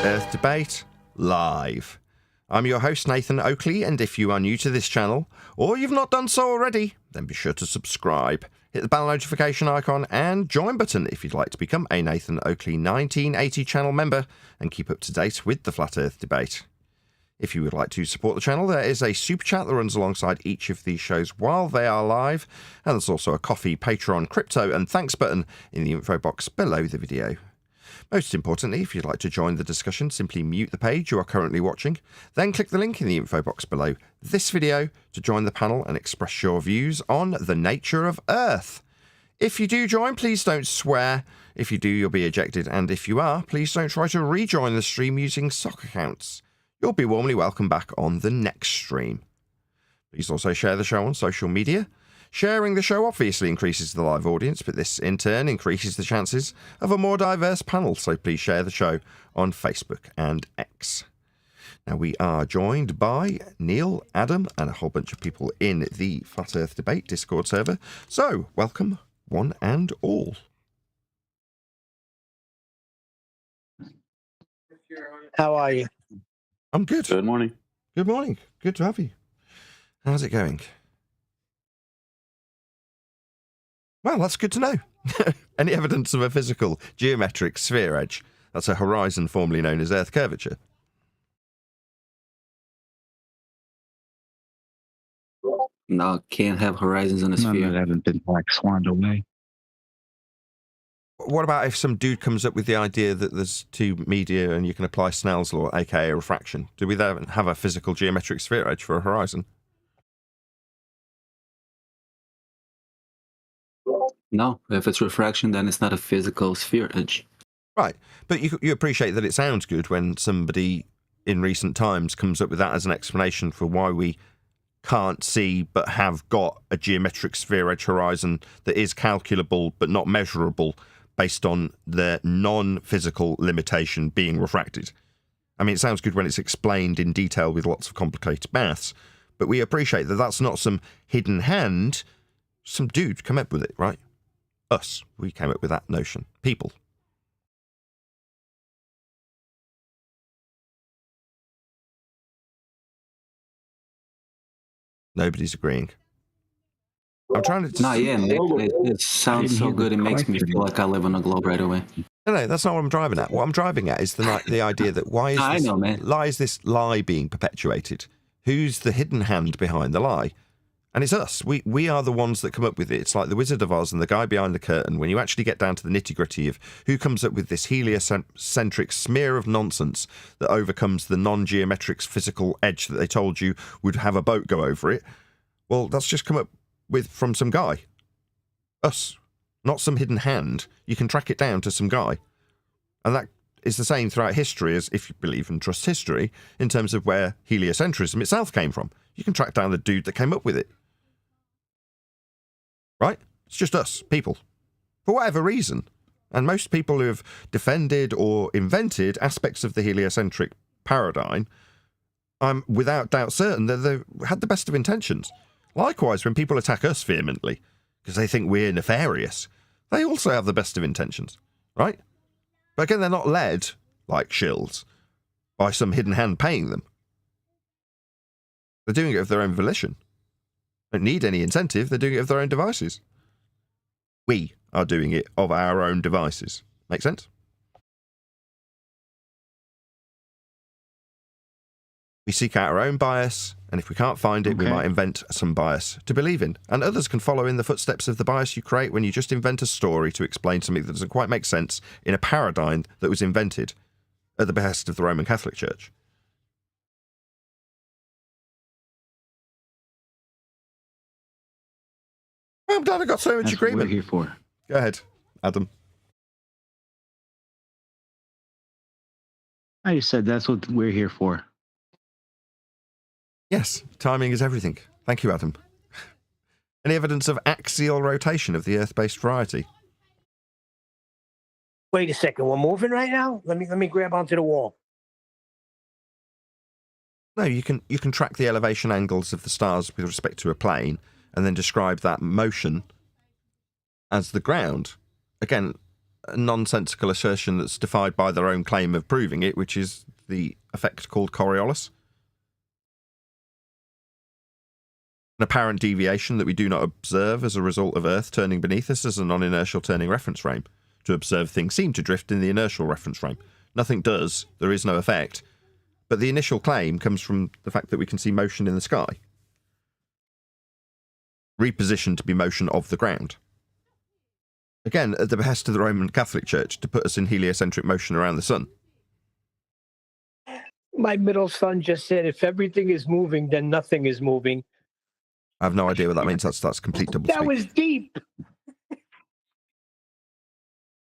Earth Debate live. I'm your host Nathan Oakley, and if you are new to this channel, or you've not done so already, then be sure to subscribe, hit the bell notification icon and join button if you'd like to become a Nathan Oakley 1980 channel member and keep up to date with the Flat Earth Debate. If you would like to support the channel, there is a super chat that runs alongside each of these shows while they are live, and there's also a Coffee, Patreon, crypto and thanks button in the info box below the video. Most importantly, if you'd like to join the discussion, simply mute the page you are currently watching, then click the link in the info box below this video to join the panel and express your views on the nature of Earth. If you do join, please don't swear. If you do, you'll be ejected, and if you are, please don't try to rejoin the stream using sock accounts. You'll be warmly welcome back on the next stream. Please also share the show on social media. Sharing the show obviously increases the live audience, but this in turn increases the chances of a more diverse panel, so please share the show on Facebook and X. Now, we are joined by Neil, Adam, and a whole bunch of people in the Flat Earth Debate Discord server. So, welcome, one and all. How are you? I'm good. Good morning. Good morning. Good to have you. How's it going? Well, that's good to know. Any evidence of a physical geometric sphere edge? That's a horizon formerly known as Earth curvature. No, can't have horizons on a None sphere. that haven't been black swanned away. What about if some dude comes up with the idea that there's two media and you can apply Snell's law, aka refraction? Do we then have a physical geometric sphere edge for a horizon? No, if it's refraction, then it's not a physical sphere edge. Right, but you appreciate that it sounds good when somebody in recent times comes up with that as an explanation for why we can't see but have got a geometric sphere edge horizon that is calculable but not measurable based on the non-physical limitation being refracted. I mean, it sounds good when it's explained in detail with lots of complicated maths, but we appreciate that that's not some hidden hand. Some dude come up with it, right? Us. We came up with that notion. People. Nobody's agreeing. I'm trying to... No, yeah, Nick, it sounds so good, it makes me feel like I live on a globe right away. No, that's not what I'm driving at. What I'm driving at is the idea that why is this lie being perpetuated? Who's the hidden hand behind the lie? And it's us. We are the ones that come up with it. It's like the Wizard of Oz and the guy behind the curtain. When you actually get down to the nitty-gritty of who comes up with this heliocentric smear of nonsense that overcomes the non-geometric physical edge that they told you would have a boat go over it, well, that's just come up with from some guy. Us. Not some hidden hand. You can track it down to some guy. And that is the same throughout history, as if you believe and trust history, in terms of where heliocentrism itself came from. You can track down the dude that came up with it. Right? It's just us, people. For whatever reason. And most people who have defended or invented aspects of the heliocentric paradigm, I'm without doubt certain that they had the best of intentions. Likewise, when people attack us vehemently, because they think we're nefarious, they also have the best of intentions. Right? But again, they're not led, like shills, by some hidden hand paying them. They're doing it of their own volition. Don't need any incentive, they're doing it of their own devices. We are doing it of our own devices. Make sense? We seek out our own bias, and if we can't find it, we might invent some bias to believe in. And others can follow in the footsteps of the bias you create when you just invent a story to explain something that doesn't quite make sense in a paradigm that was invented at the behest of the Roman Catholic Church. I'm glad I got so much agreement. What we're here for. Go ahead, Adam. I just said that's what we're here for. Yes, timing is everything. Thank you, Adam. Any evidence of axial rotation of the Earth-based variety? Wait a second, we're moving right now? Let me grab onto the wall. No, you can track the elevation angles of the stars with respect to a plane and then describe that motion as the ground. Again, a nonsensical assertion that's defied by their own claim of proving it, which is the effect called Coriolis. An apparent deviation that we do not observe as a result of Earth turning beneath us as a non-inertial turning reference frame. To observe things seem to drift in the inertial reference frame. Nothing does, there is no effect. But the initial claim comes from the fact that we can see motion in the sky. Repositioned to be motion of the ground. Again, at the behest of the Roman Catholic Church to put us in heliocentric motion around the sun. My middle son just said, if everything is moving, then nothing is moving. I have no idea what that means. That's complete doublespeak. That was deep.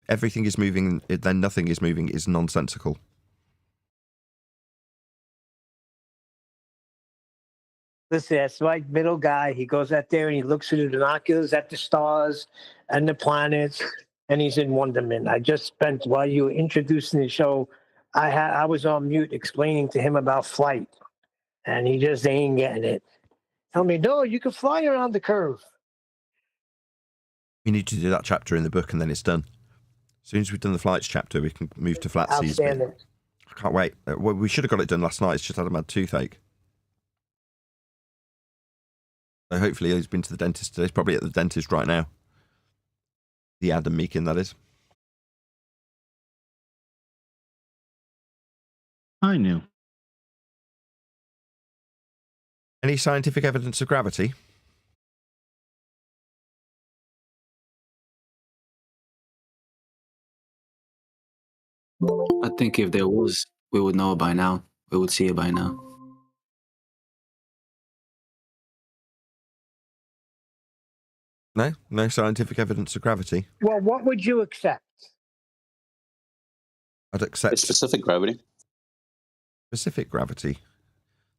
Everything is moving, then nothing is moving is nonsensical. Listen, that's my middle guy. He goes out there and he looks through the binoculars at the stars and the planets, and he's in wonderment. I just spent, while you were introducing the show, I was on mute explaining to him about flight, and he just ain't getting it. Tell me, no, you can fly around the curve. We need to do that chapter in the book, and then it's done. As soon as we've done the flights chapter, we can move to flat seas. I can't wait. Well, we should have got it done last night. It's just had a mad toothache. So hopefully he's been to the dentist today. He's probably at the dentist right now. The Adam Meakin, that is. I knew. Any scientific evidence of gravity? I think if there was, we would know by now. We would see it by now. No? No scientific evidence of gravity? Well, what would you accept? I'd accept... It's specific gravity. Specific gravity?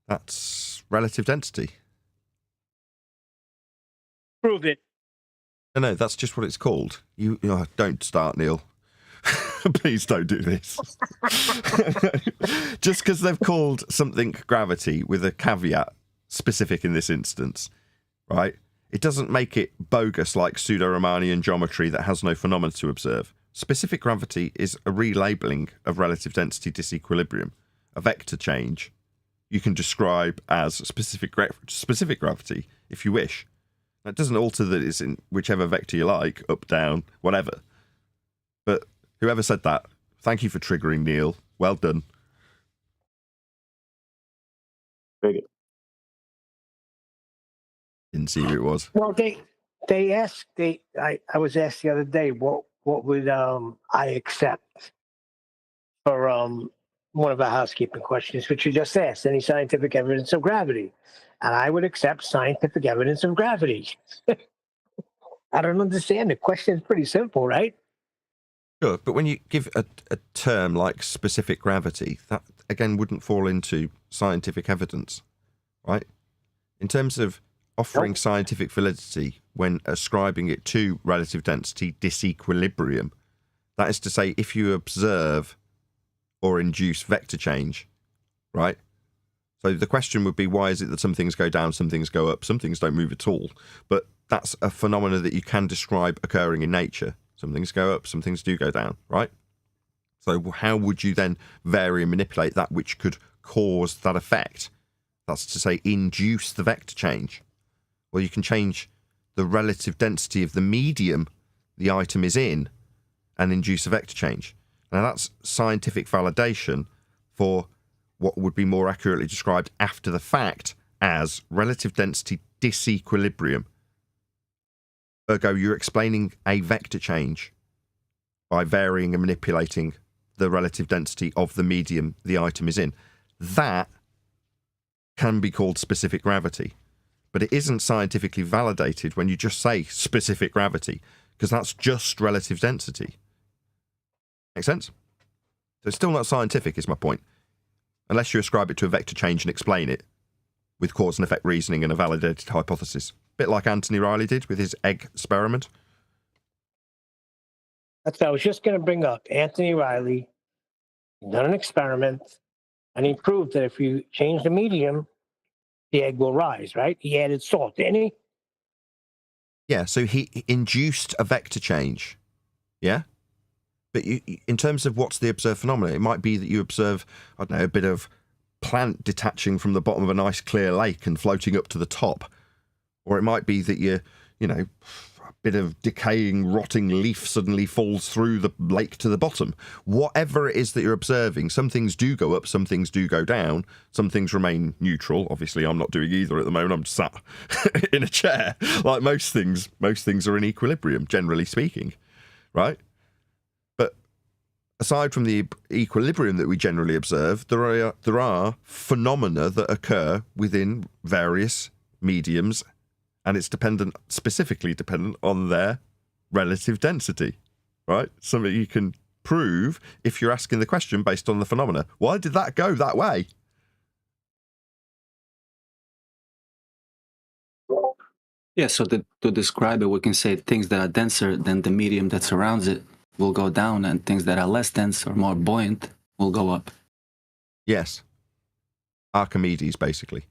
That's relative density. Prove it. No, that's just what it's called. You don't start, Neil. Please don't do this. Just because they've called something gravity with a caveat, specific in this instance, right? It doesn't make it bogus like pseudo-Riemannian geometry that has no phenomena to observe. Specific gravity is a relabeling of relative density disequilibrium, a vector change you can describe as specific gravity if you wish. That doesn't alter that it's in whichever vector you like, up, down, whatever. But whoever said that, thank you for triggering, Neil. Well done. Very good. Didn't see who it was. Well, they asked. I was asked the other day, what would I accept for one of our housekeeping questions, which you just asked, any scientific evidence of gravity, and I would accept scientific evidence of gravity. I don't understand. The question is pretty simple, right? Sure, but when you give a term like specific gravity, that again wouldn't fall into scientific evidence, right? In terms of offering scientific validity when ascribing it to relative density disequilibrium, that is to say, if you observe or induce vector change, right? So the question would be, why is it that some things go down, some things go up, some things don't move at all? But that's a phenomenon that you can describe occurring in nature. Some things go up, some things do go down, right? So how would you then vary and manipulate that which could cause that effect? That's to say, induce the vector change. Well, you can change the relative density of the medium the item is in and induce a vector change. Now, that's scientific validation for what would be more accurately described after the fact as relative density disequilibrium. Ergo, you're explaining a vector change by varying and manipulating the relative density of the medium the item is in. That can be called specific gravity, but it isn't scientifically validated when you just say specific gravity, because that's just relative density. Make sense? So it's still not scientific, is my point. Unless you ascribe it to a vector change and explain it with cause and effect reasoning and a validated hypothesis. Bit like Anthony Riley did with his egg experiment. That's what I was just going to bring up. Anthony Riley done an experiment, and he proved that if you change the medium, the egg will rise, right? He added salt, didn't he? Yeah, so he induced a vector change. Yeah? But in terms of what's the observed phenomenon, it might be that you observe, I don't know, a bit of plant detaching from the bottom of a nice clear lake and floating up to the top. Or it might be that you know, a bit of decaying, rotting leaf suddenly falls through the lake to the bottom. Whatever it is that you're observing, some things do go up, some things do go down, some things remain neutral. Obviously, I'm not doing either at the moment. I'm sat in a chair. Like most things are in equilibrium, generally speaking, right? But aside from the equilibrium that we generally observe, there are phenomena that occur within various mediums, and it's specifically dependent on their relative density, right? Something you can prove if you're asking the question based on the phenomena. Why did that go that way? Yeah, so to describe it, we can say things that are denser than the medium that surrounds it will go down, and things that are less dense or more buoyant will go up. Yes. Archimedes, basically.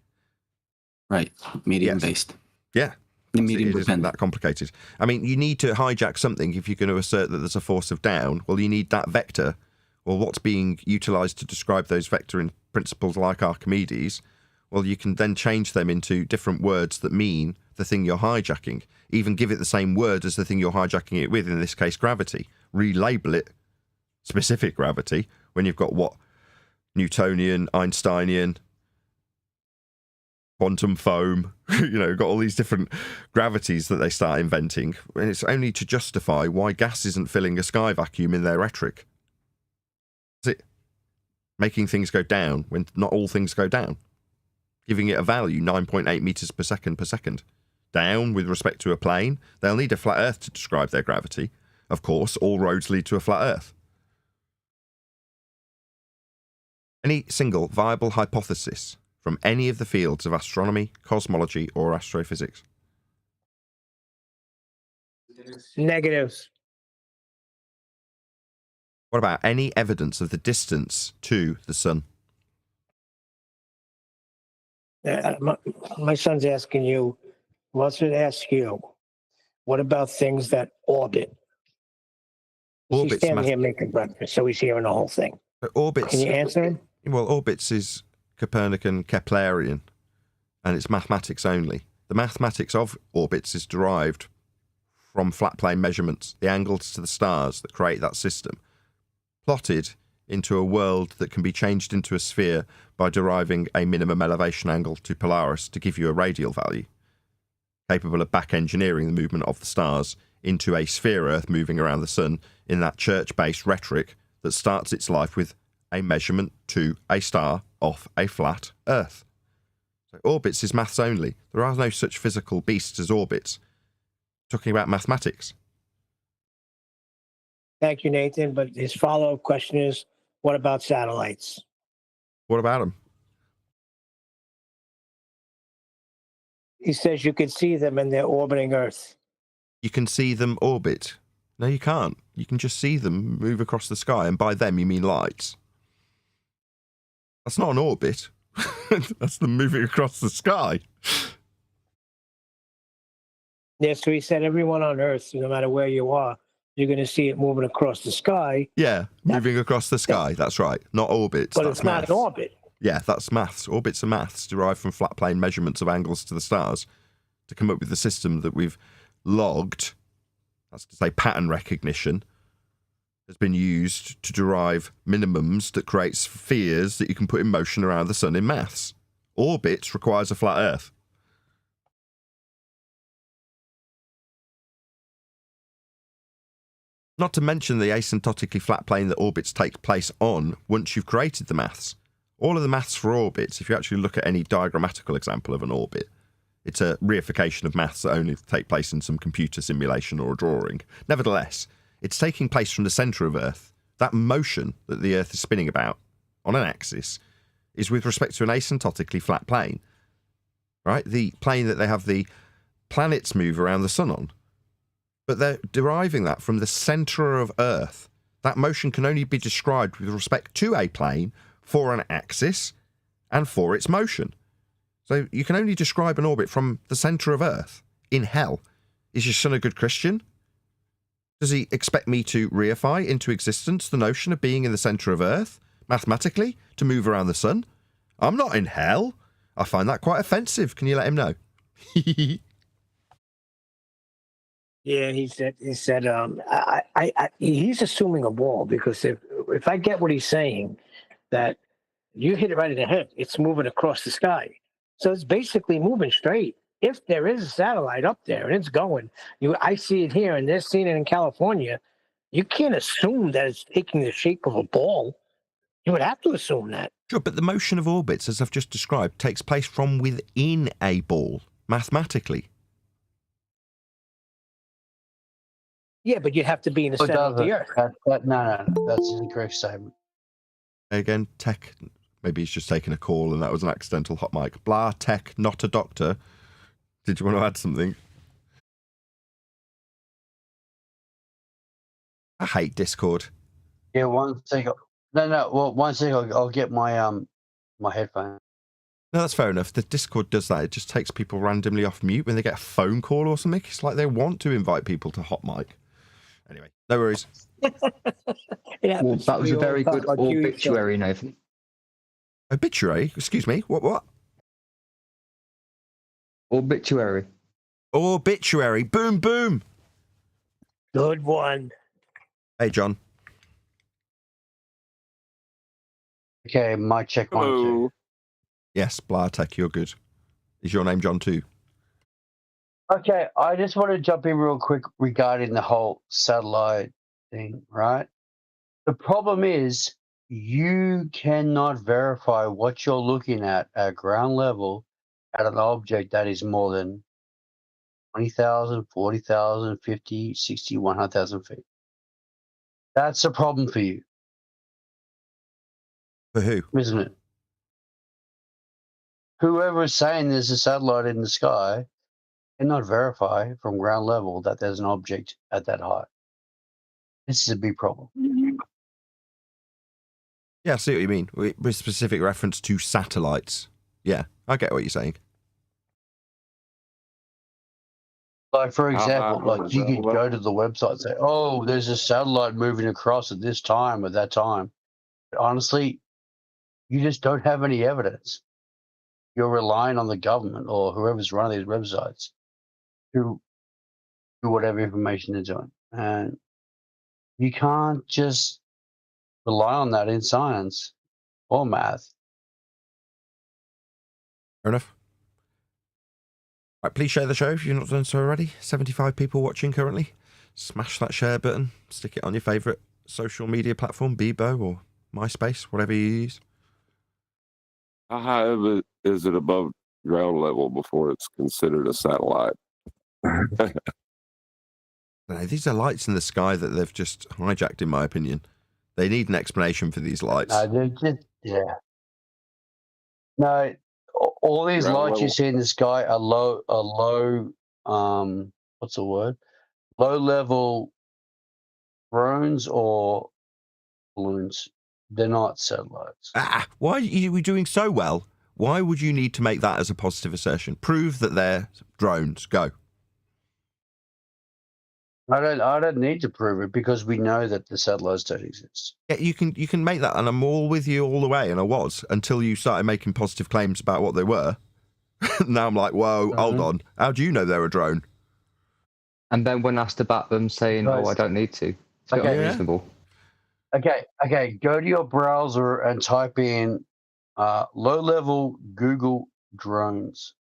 Right, medium-based. Yeah. The medium It isn't that complicated. I mean, you need to hijack something if you're going to assert that there's a force of down. Well, you need that vector, or what's being utilised to describe those vector in principles like Archimedes. Well, you can then change them into different words that mean the thing you're hijacking. Even give it the same word as the thing you're hijacking it with, in this case, gravity. Relabel it specific gravity when you've got what? Newtonian, Einsteinian, quantum foam, you know, got all these different gravities that they start inventing. And it's only to justify why gas isn't filling a sky vacuum in their rhetoric. Is it making things go down when not all things go down? Giving it a value, 9.8 meters per second. Down with respect to a plane. They'll need a flat Earth to describe their gravity. Of course, all roads lead to a flat Earth. Any single viable hypothesis from any of the fields of astronomy, cosmology, or astrophysics? Negatives. What about any evidence of the distance to the sun? My son's asking you, wants to ask you, what about things that orbit? He's standing here making breakfast, so he's hearing the whole thing. Orbits. Can you answer him? Well, orbits is Copernican, Keplerian, and it's mathematics only. The mathematics of orbits is derived from flat plane measurements, the angles to the stars that create that system, plotted into a world that can be changed into a sphere by deriving a minimum elevation angle to Polaris to give you a radial value, capable of back engineering the movement of the stars into a sphere Earth moving around the sun in that church-based rhetoric that starts its life with a measurement to a star off a flat Earth. So orbits is maths only. There are no such physical beasts as orbits. Talking about mathematics. Thank you, Nathan. But his follow-up question is, what about satellites? What about them? He says you can see them and they're orbiting Earth. You can see them orbit. No, you can't. You can just see them move across the sky, and by them you mean lights. That's not an orbit. That's them moving across the sky. Yeah, so he said everyone on Earth, no matter where you are, you're going to see it moving across the sky. Yeah, moving across the sky. That's right. Not orbits. But that's it's not maths. an orbit. Yeah, that's maths. Orbits are maths derived from flat plane measurements of angles to the stars to come up with the system that we've logged. That's to say pattern recognition has been used to derive minimums that create spheres that you can put in motion around the sun in maths. Orbits requires a flat Earth. Not to mention the asymptotically flat plane that orbits take place on once you've created the maths. All of the maths for orbits, if you actually look at any diagrammatical example of an orbit, it's a reification of maths that only take place in some computer simulation or a drawing. Nevertheless, it's taking place from the centre of Earth. That motion that the Earth is spinning about on an axis is with respect to an asymptotically flat plane, right? The plane that they have the planets move around the sun on. But they're deriving that from the centre of Earth. That motion can only be described with respect to a plane for an axis and for its motion. So you can only describe an orbit from the centre of Earth. In hell. Is your son a good Christian? Does he expect me to reify into existence the notion of being in the centre of Earth, mathematically, to move around the sun? I'm not in hell. I find that quite offensive. Can you let him know? Yeah, he said he's assuming a wall, because if I get what he's saying, that you hit it right in the head, it's moving across the sky. So it's basically moving straight. If there is a satellite up there and it's going, I see it here and they're seeing it in California, you can't assume that it's taking the shape of a ball. You would have to assume that. Sure, but the motion of orbits, as I've just described, takes place from within a ball, mathematically. Yeah, but you'd have to be in the center of the Earth. No, that's an incorrect statement. Again, tech, maybe he's just taking a call and that was an accidental hot mic. Blah, tech, not a doctor. Did you want to add something? I hate Discord. Yeah, one second. No. Well, one second. I'll get my my headphone. No, that's fair enough. The Discord does that. It just takes people randomly off mute when they get a phone call or something. It's like they want to invite people to hot mic. Anyway, no worries. Yeah, Well, that was a very good obituary, Nathan. Obituary? Excuse me? What? Obituary. Obituary. Boom, boom. Good one. Hey, John. Okay, my check one too. Yes, Blartech, you're good. Is your name John too? Okay, I just want to jump in real quick regarding the whole satellite thing, right? The problem is you cannot verify what you're looking at ground level at an object that is more than 20,000, 40,000, 50, 60, 100,000 feet. That's a problem for you. For who? Isn't it? Whoever is saying there's a satellite in the sky cannot verify from ground level that there's an object at that height. This is a big problem. Yeah, I see what you mean. With specific reference to satellites. Yeah, I get what you're saying. Like, for example, like you could go to the website and say, oh, there's a satellite moving across at this time or that time. But honestly, you just don't have any evidence. You're relying on the government or whoever's running these websites to do whatever information they're doing. And you can't just rely on that in science or math. Fair enough. Right, please share the show if you've not done so already. 75 people watching currently. Smash that share button. Stick it on your favourite social media platform, Bebo or MySpace, whatever you use. How high is it above ground level before it's considered a satellite? No, these are lights in the sky that they've just hijacked, in my opinion. They need an explanation for these lights. They're just, yeah. No, all these Ground lights you level. see in the sky are low, what's the word? Low level drones or balloons. They're not satellites. Why are you doing so well? Why would you need to make that as a positive assertion? Prove that they're drones. Go. I don't need to prove it because we know that the satellites don't exist. Yeah, you can make that, and I'm all with you all the way, and I was until you started making positive claims about what they were. Now I'm like, whoa, hold on. How do you know they're a drone? And then when asked about them, saying, "Oh, I don't need to," it's a bit Okay. unreasonable. Okay. Go to your browser and type in low-level Google drones.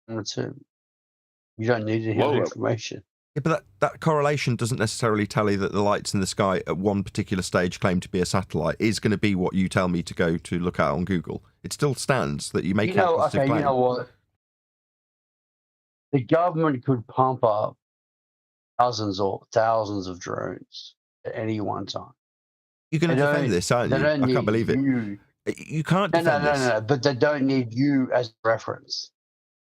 And that's it. You don't need any other information. Yeah, but that correlation doesn't necessarily tell you that the lights in the sky at one particular stage claim to be a satellite is going to be what you tell me to go to look at on Google. It still stands that you make a positive claim. You know what? The government could pump up dozens or thousands of drones at any one time. You're going to defend this, aren't you? I can't believe it. You can't defend this. No, but they don't need you as reference.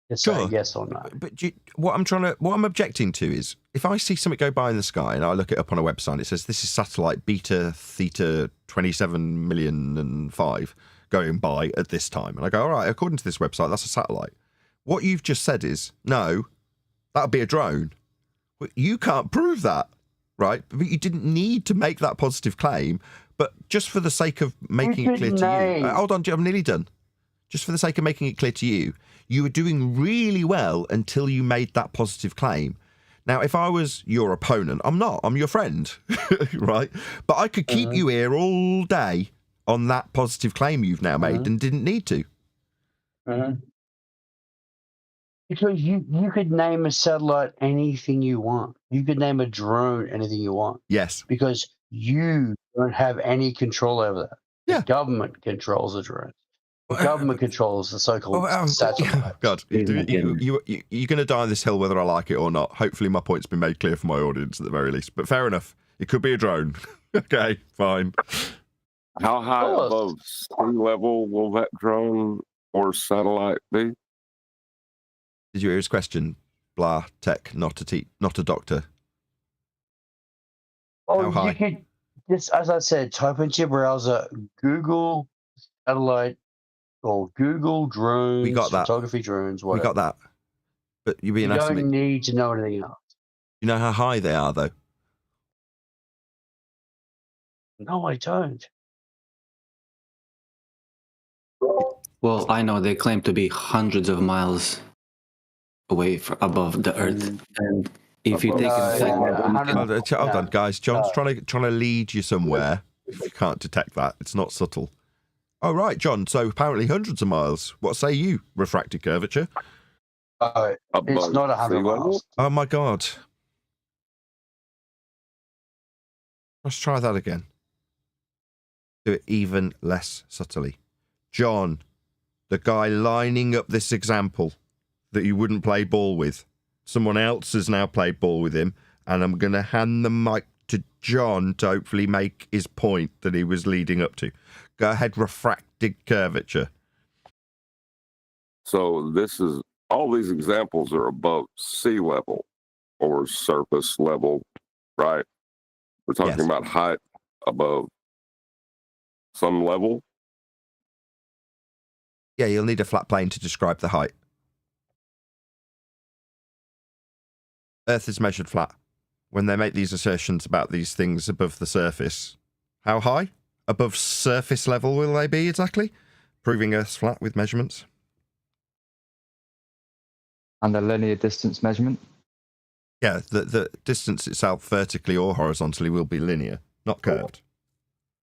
Just say Sure. yes or no. But what I'm objecting to is if I see something go by in the sky and I look it up on a website, it says this is satellite Beta Theta 27,000,005 going by at this time, and I go, all right, according to this website, that's a satellite. What you've just said is no, that would be a drone. You can't prove that, right? But you didn't need to make that positive claim. But just for the sake of making it clear to you, hold on, I'm nearly done. Just for the sake of making it clear to you, you were doing really well until you made that positive claim. Now, if I was your opponent, I'm not. I'm your friend, right? But I could keep you here all day on that positive claim you've now made and didn't need to. Because you could name a satellite anything you want. You could name a drone anything you want. Yes. Because you don't have any control over that. Yeah. The government controls the drones. The government controls the so-called satellite. God, you're going to die on this hill whether I like it or not. Hopefully my point's been made clear for my audience at the very least. But fair enough. It could be a drone. Okay, fine. How high above sea level will that drone or satellite be? Did you hear his question? Blah, tech, not a doctor. Oh, How high? you could just, as I said, type into your browser, Google satellite or Google drones, We got that. photography drones, whatever. We got that. But you're being You asked me. don't need to know anything else. You know how high they are, though? No, I don't. Well, I know they claim to be hundreds of miles away above the Earth, and if you take Hold on, guys. John's trying to lead you somewhere. If you can't detect that, it's not subtle. Oh, right, John. So apparently hundreds of miles. What say you, refracted curvature? It's not 100 miles. Oh, my God. Let's try that again. Do it even less subtly. John, the guy lining up this example that you wouldn't play ball with. Someone else has now played ball with him, and I'm going to hand the mic to John to hopefully make his point that he was leading up to. Go ahead, refracted curvature. So all these examples are above sea level or surface level, right? We're talking about height above some level. Yeah, you'll need a flat plane to describe the height. Earth is measured flat. When they make these assertions about these things above the surface, how high? Above surface level will they be exactly? Proving Earth's flat with measurements. And the linear distance measurement? Yeah, the distance itself, vertically or horizontally, will be linear, not curved.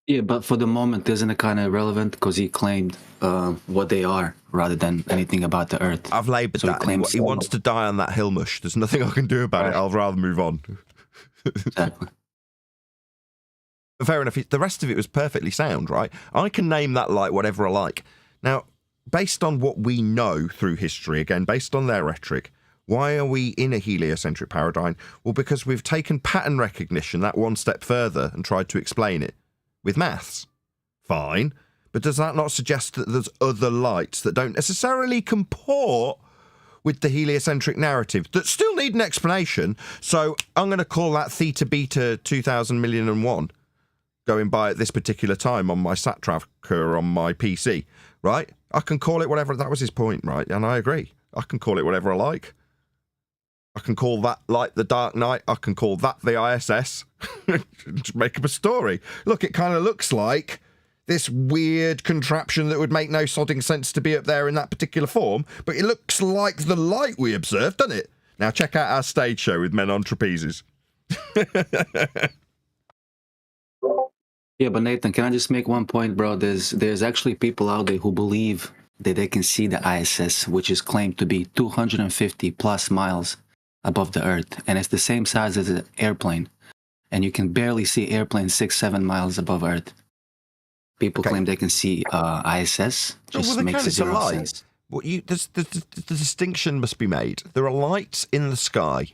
Yeah, but for the moment, isn't it kind of irrelevant because he claimed what they are rather than anything about the Earth? I've laboured that. He wants to die on that hill mush. There's nothing I can do about it. I'll rather move on. Exactly. Fair enough. The rest of it was perfectly sound, right? I can name that light whatever I like. Now, based on what we know through history, again, based on their rhetoric, why are we in a heliocentric paradigm? Well, because we've taken pattern recognition that one step further and tried to explain it with maths. Fine. But does that not suggest that there's other lights that don't necessarily comport with the heliocentric narrative that still need an explanation? So I'm going to call that theta beta 2000 million and one going by at this particular time on my sat tracker on my PC, right? I can call it whatever. That was his point, right? And I agree. I can call it whatever I like. I can call that light the Dark Knight. I can call that the ISS. Just make up a story. Look, it kind of looks like this weird contraption that would make no sodding sense to be up there in that particular form, but it looks like the light we observed, doesn't it? Now check out our stage show with men on trapezes. Yeah, but Nathan, can I just make one point, bro? There's actually people out there who believe that they can see the ISS, which is claimed to be 250 plus miles above the Earth, and it's the same size as an airplane, and you can barely see airplanes 6-7 miles above Earth. People claim they can see ISS. Just makes zero sense. Well, the distinction must be made. There are lights in the sky,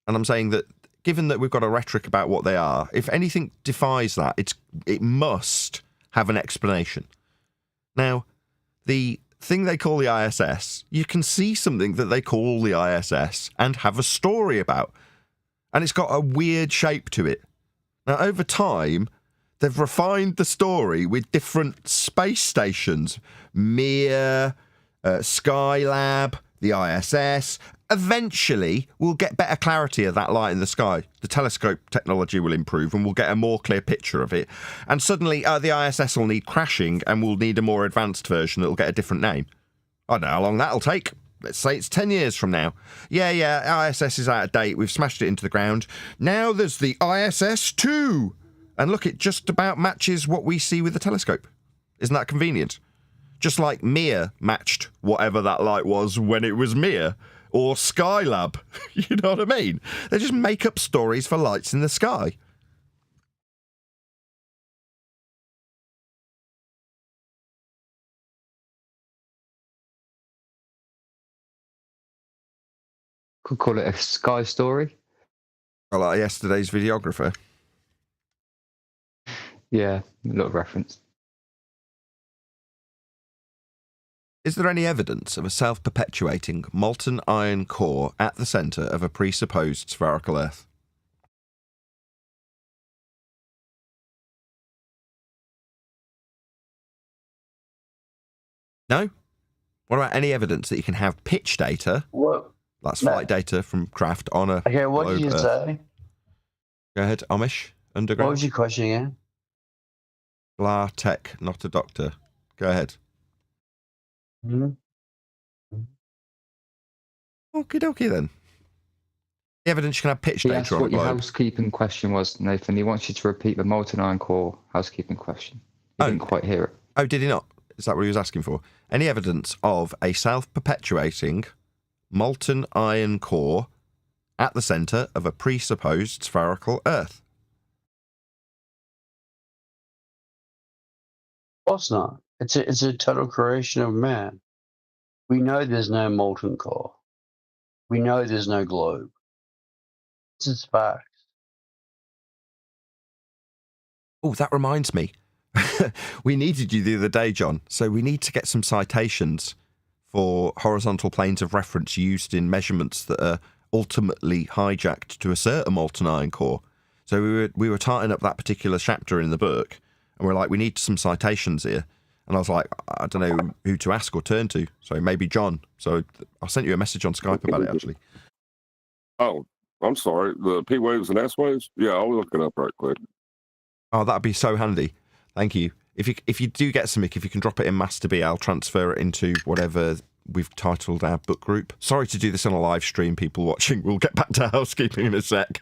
and I'm saying that given that we've got a rhetoric about what they are, if anything defies that, it must have an explanation. Now, the thing they call the ISS, you can see something that they call the ISS and have a story about, and it's got a weird shape to it. Now, over time, they've refined the story with different space stations, Mir, Skylab, the ISS, eventually we'll get better clarity of that light in the sky. The telescope technology will improve and we'll get a more clear picture of it. And suddenly the ISS will need crashing and we'll need a more advanced version that will get a different name. I don't know how long that'll take. Let's say it's 10 years from now. Yeah, ISS is out of date. We've smashed it into the ground. Now there's the ISS 2. And look, it just about matches what we see with the telescope. Isn't that convenient? Just like Mir matched whatever that light was when it was Mir. Or Skylab. You know what I mean? They just make up stories for lights in the sky. Could call it a sky story. I like yesterday's videographer. Yeah, a little reference. Is there any evidence of a self-perpetuating molten iron core at the centre of a presupposed spherical Earth? No? What about any evidence that you can have pitch data? What? That's flight data from craft on a Okay, what did you Earth. say? Go ahead, Amish, underground. What was your question again? Blah tech, not a doctor. Go ahead. Hmm? Okie dokie then. The evidence you can have pitch He data asked on a what your globe. housekeeping question was, Nathan. He wants you to repeat the molten iron core housekeeping question. He Oh. didn't quite hear it. Oh, did he not? Is that what he was asking for? Any evidence of a self-perpetuating molten iron core at the centre of a presupposed spherical Earth? Of course not. It's a total creation of man. We know there's no molten core. We know there's no globe. This is facts. Oh, that reminds me. We needed you the other day, John. So we need to get some citations for horizontal planes of reference used in measurements that are ultimately hijacked to assert a molten iron core. So we were tying up that particular chapter in the book, and we're like, we need some citations here. And I was like, I don't know who to ask or turn to. So maybe John. So I sent you a message on Skype about it, actually. Oh, I'm sorry. The P waves and S waves? Yeah, I'll look it up right quick. Oh, that'd be so handy. Thank you. If you do get something, if you can drop it in Master B, I'll transfer it into whatever we've titled our book group. Sorry to do this on a live stream, people watching. We'll get back to housekeeping in a sec.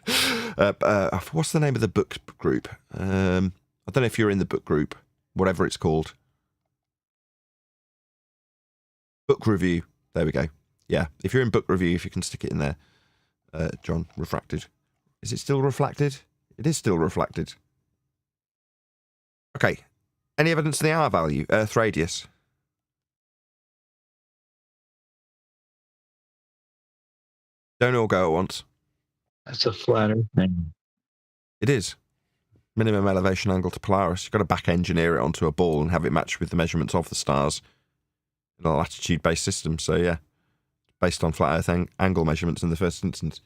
What's the name of the book group? I don't know if you're in the book group, whatever it's called. Book review. There we go. Yeah, if you're in book review, if you can stick it in there. John, refracted. Is it still reflected? It is still reflected. Okay. Any evidence of the R value, Earth radius? Don't all go at once. That's a flat Earth thing. It is. Minimum elevation angle to Polaris. You've got to back engineer it onto a ball and have it match with the measurements of the stars in a latitude-based system. So, yeah, based on flat Earth angle measurements in the first instance.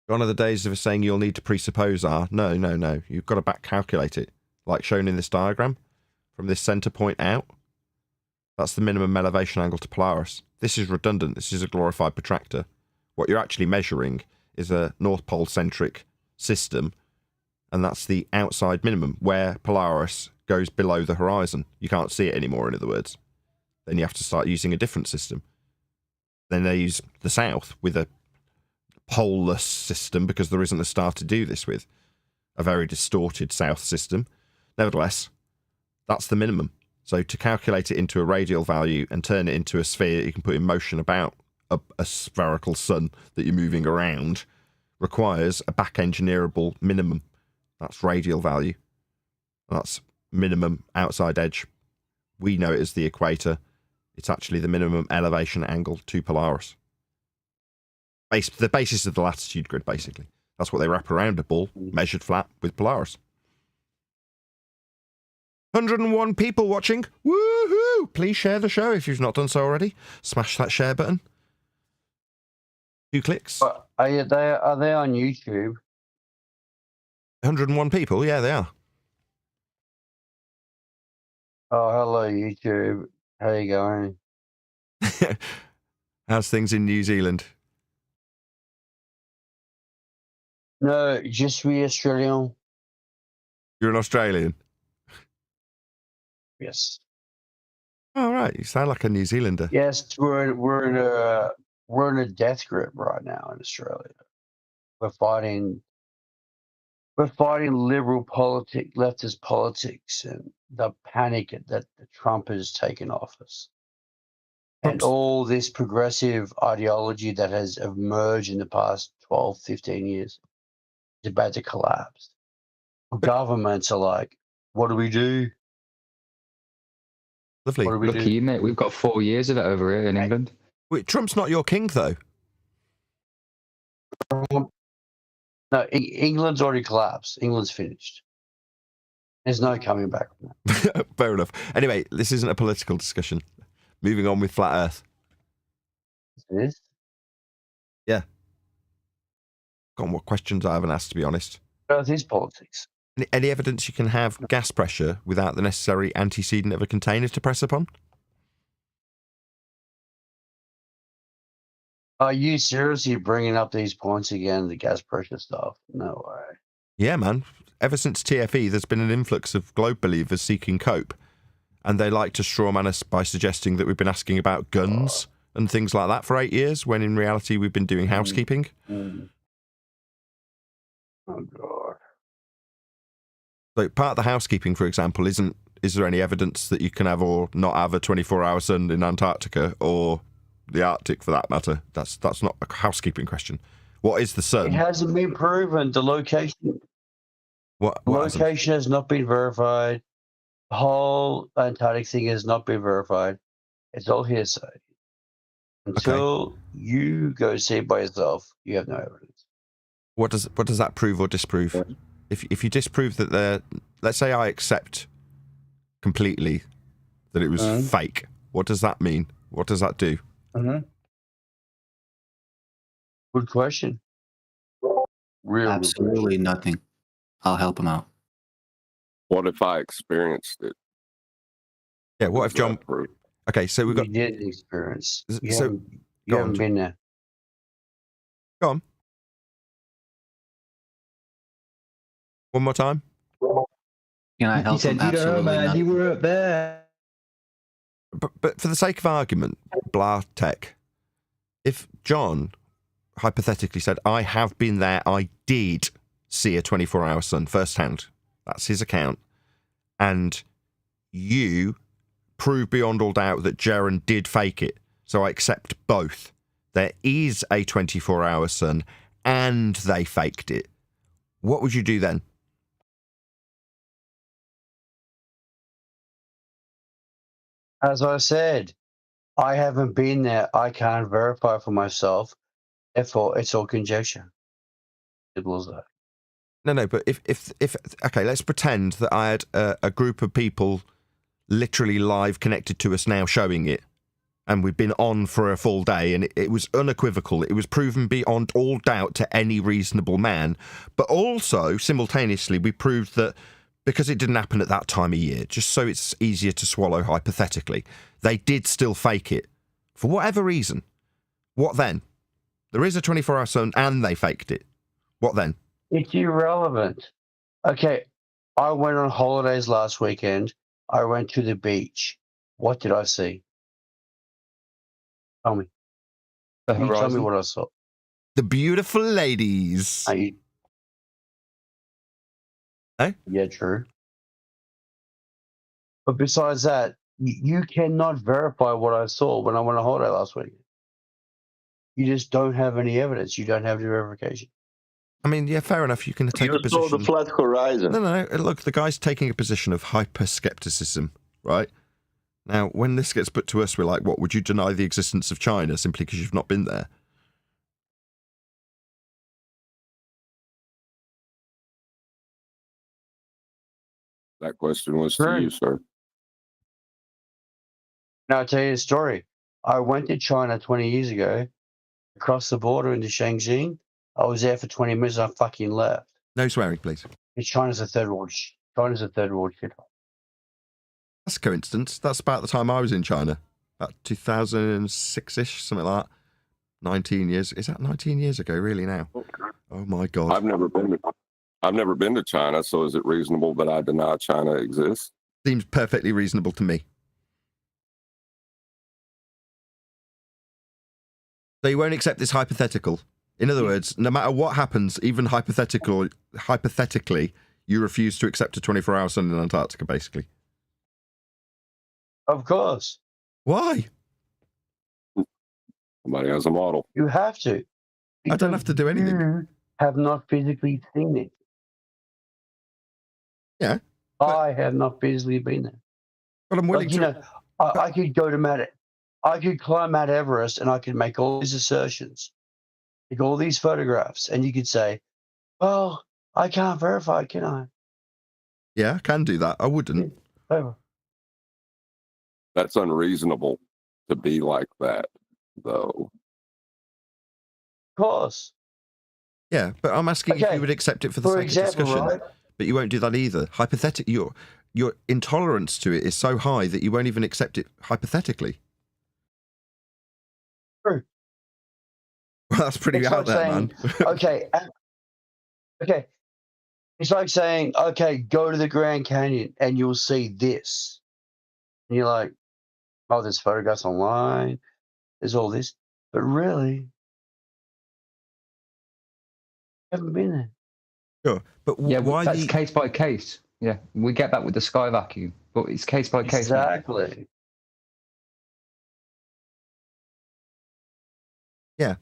Gone are the days of saying you'll need to presuppose R. No. You've got to back calculate it, like shown in this diagram, from this centre point out. That's the minimum elevation angle to Polaris. This is redundant. This is a glorified protractor. What you're actually measuring is a North Pole-centric system, and that's the outside minimum, where Polaris goes below the horizon. You can't see it anymore, in other words. Then you have to start using a different system. Then they use the south with a poleless system, because there isn't a star to do this with. A very distorted south system. Nevertheless, that's the minimum. So to calculate it into a radial value and turn it into a sphere you can put in motion about a spherical sun that you're moving around requires a back engineerable minimum. That's radial value. That's minimum outside edge. We know it as the equator. It's actually the minimum elevation angle to Polaris. The basis of the latitude grid, basically. That's what they wrap around a ball, measured flat with Polaris. 101 people watching. Woohoo! Please share the show if you've not done so already. Smash that share button. 2 clicks. Are they on YouTube? 101 people? Yeah, they are. Oh, hello, YouTube. How you going? How's things in New Zealand? No, je suis Australian. You're an Australian? Yes. Oh, right. You sound like a New Zealander. Yes, we're in a death grip right now in Australia. We're fighting liberal politics, leftist politics, and the panic that Trump has taken office. And all this progressive ideology that has emerged in the past 12, 15 years is about to collapse. Governments are like, what do we do? Lovely. What do we Lucky do? you, mate. We've got 4 years of it over here in England. Wait, Trump's not your king, though. No, England's already collapsed. England's finished. There's no coming back from that. Fair enough. Anyway, this isn't a political discussion. Moving on with Flat Earth. It is? Yeah. God, what questions I haven't asked, to be honest. Earth is politics. Any evidence you can have gas pressure without the necessary antecedent of a container to press upon? Are you seriously bringing up these points again, the gas pressure stuff? No way. Yeah, man. Ever since TFE, there's been an influx of globe believers seeking cope. And they like to strawman us by suggesting that we've been asking about guns and things like that for 8 years, when in reality we've been doing housekeeping. Oh, God. So part of the housekeeping, for example, is there any evidence that you can have or not have a 24-hour sun in Antarctica or the Arctic, for that matter? That's not a housekeeping question. What is the sun? It hasn't been proven. The location Location has not been verified. The whole Antarctic thing has not been verified. It's all hearsay. Until you go see it by yourself, you have no evidence. What does that prove or disprove? Yeah. If you disprove that let's say I accept completely that it was fake, what does that mean? What does that do? Good question. Real Absolutely nothing. I'll help him out. What if I experienced it? Yeah, what if John... Proof? Okay, so we've got... You did experience. You So, haven't been there. Go on. One more time. Can I help He said, him? you don't know, Absolutely man. nothing. You were up there. But for the sake of argument, blah tech, if John hypothetically said, I have been there, I did see a 24-hour sun firsthand, that's his account, and you prove beyond all doubt that Jaren did fake it, so I accept both. There is a 24-hour sun, and they faked it. What would you do then? As I said, I haven't been there. I can't verify for myself. Therefore, it's all conjecture. Simple as that. No, but if okay, let's pretend that I had a group of people literally live connected to us now showing it, and we'd been on for a full day, and it was unequivocal. It was proven beyond all doubt to any reasonable man. But also, simultaneously, we proved that because it didn't happen at that time of year, just so it's easier to swallow hypothetically, they did still fake it. For whatever reason. What then? There is a 24-hour sun, and they faked it. What then? It's irrelevant. Okay, I went on holidays last weekend. I went to the beach. What did I see? Tell me. The You tell me horizon. what I saw. The beautiful ladies. Yeah, true. But besides that, you cannot verify what I saw when I went on holiday last week. You just don't have any evidence. You don't have any verification. I mean, yeah, fair enough. You can take a You saw position. the flat horizon. No. Look, the guy's taking a position of hyper-skepticism, right? Now, when this gets put to us, we're like, what, would you deny the existence of China simply because you've not been there? That question was to you, sir. Now, I'll tell you a story. I went to China 20 years ago, across the border into Shenzhen. I was there for 20 minutes and I fucking left. No swearing, please. China's a third world shithole. That's a coincidence. That's about the time I was in China. About 2006-ish, something like that. 19 years. Is that 19 years ago, really, now? Oh, my God. I've never been to China, so is it reasonable that I deny China exists? Seems perfectly reasonable to me. So you won't accept this hypothetical? In other words, no matter what happens, even hypothetically, you refuse to accept a 24-hour sun in Antarctica, basically? Of course. Why? Somebody has a model. You have to. I don't have to do anything. You have not physically seen it. Yeah. I have not physically been there. But I'm willing to... I could go to I could climb Mount Everest and I could make all these assertions, take all these photographs, and you could say, well, I can't verify, can I? Yeah, I can do that. I wouldn't. That's unreasonable to be like that, though. Of course. Yeah, but I'm asking if you would accept it for the sake of discussion. Right? But you won't do that either. Hypothetically, your intolerance to it is so high that you won't even accept it hypothetically. True. Well, that's pretty it's out like there, saying, man. okay. It's like saying, okay, go to the Grand Canyon and you'll see this. And you're like, oh, there's photographs online. There's all this. But really, I haven't been there. Sure. But yeah, why that's case by case. Yeah, we get that with the sky vacuum, but it's case by case. Exactly. Yeah.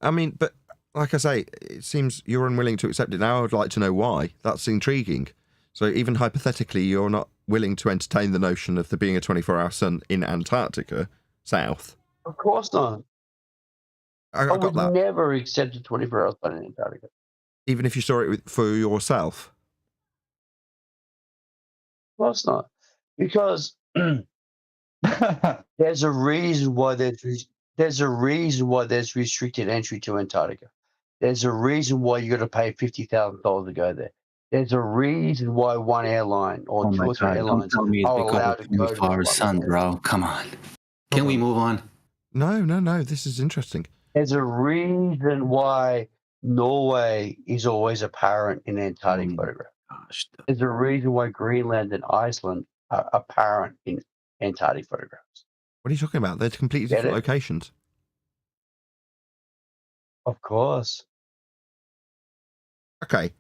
I mean, but like I say, it seems you're unwilling to accept it. Now I would like to know why. That's intriguing. So even hypothetically, you're not willing to entertain the notion of there being a 24-hour sun in Antarctica, south. Of course not. I would never accept a 24-hour sun in Antarctica. Even if you saw it for yourself? Of course not. Because there's a reason why there's restricted entry to Antarctica. There's a reason why you got to pay $50,000 to go there. There's a reason why one airline or two or three airlines are allowed to go to the sun, bro. Come on. Can we move on? No. This is interesting. There's a reason why Norway is always apparent in Antarctic photographs. Gosh. There's a reason why Greenland and Iceland are apparent in Antarctic photographs. What are you talking about? They're completely different locations. Of course. Okay.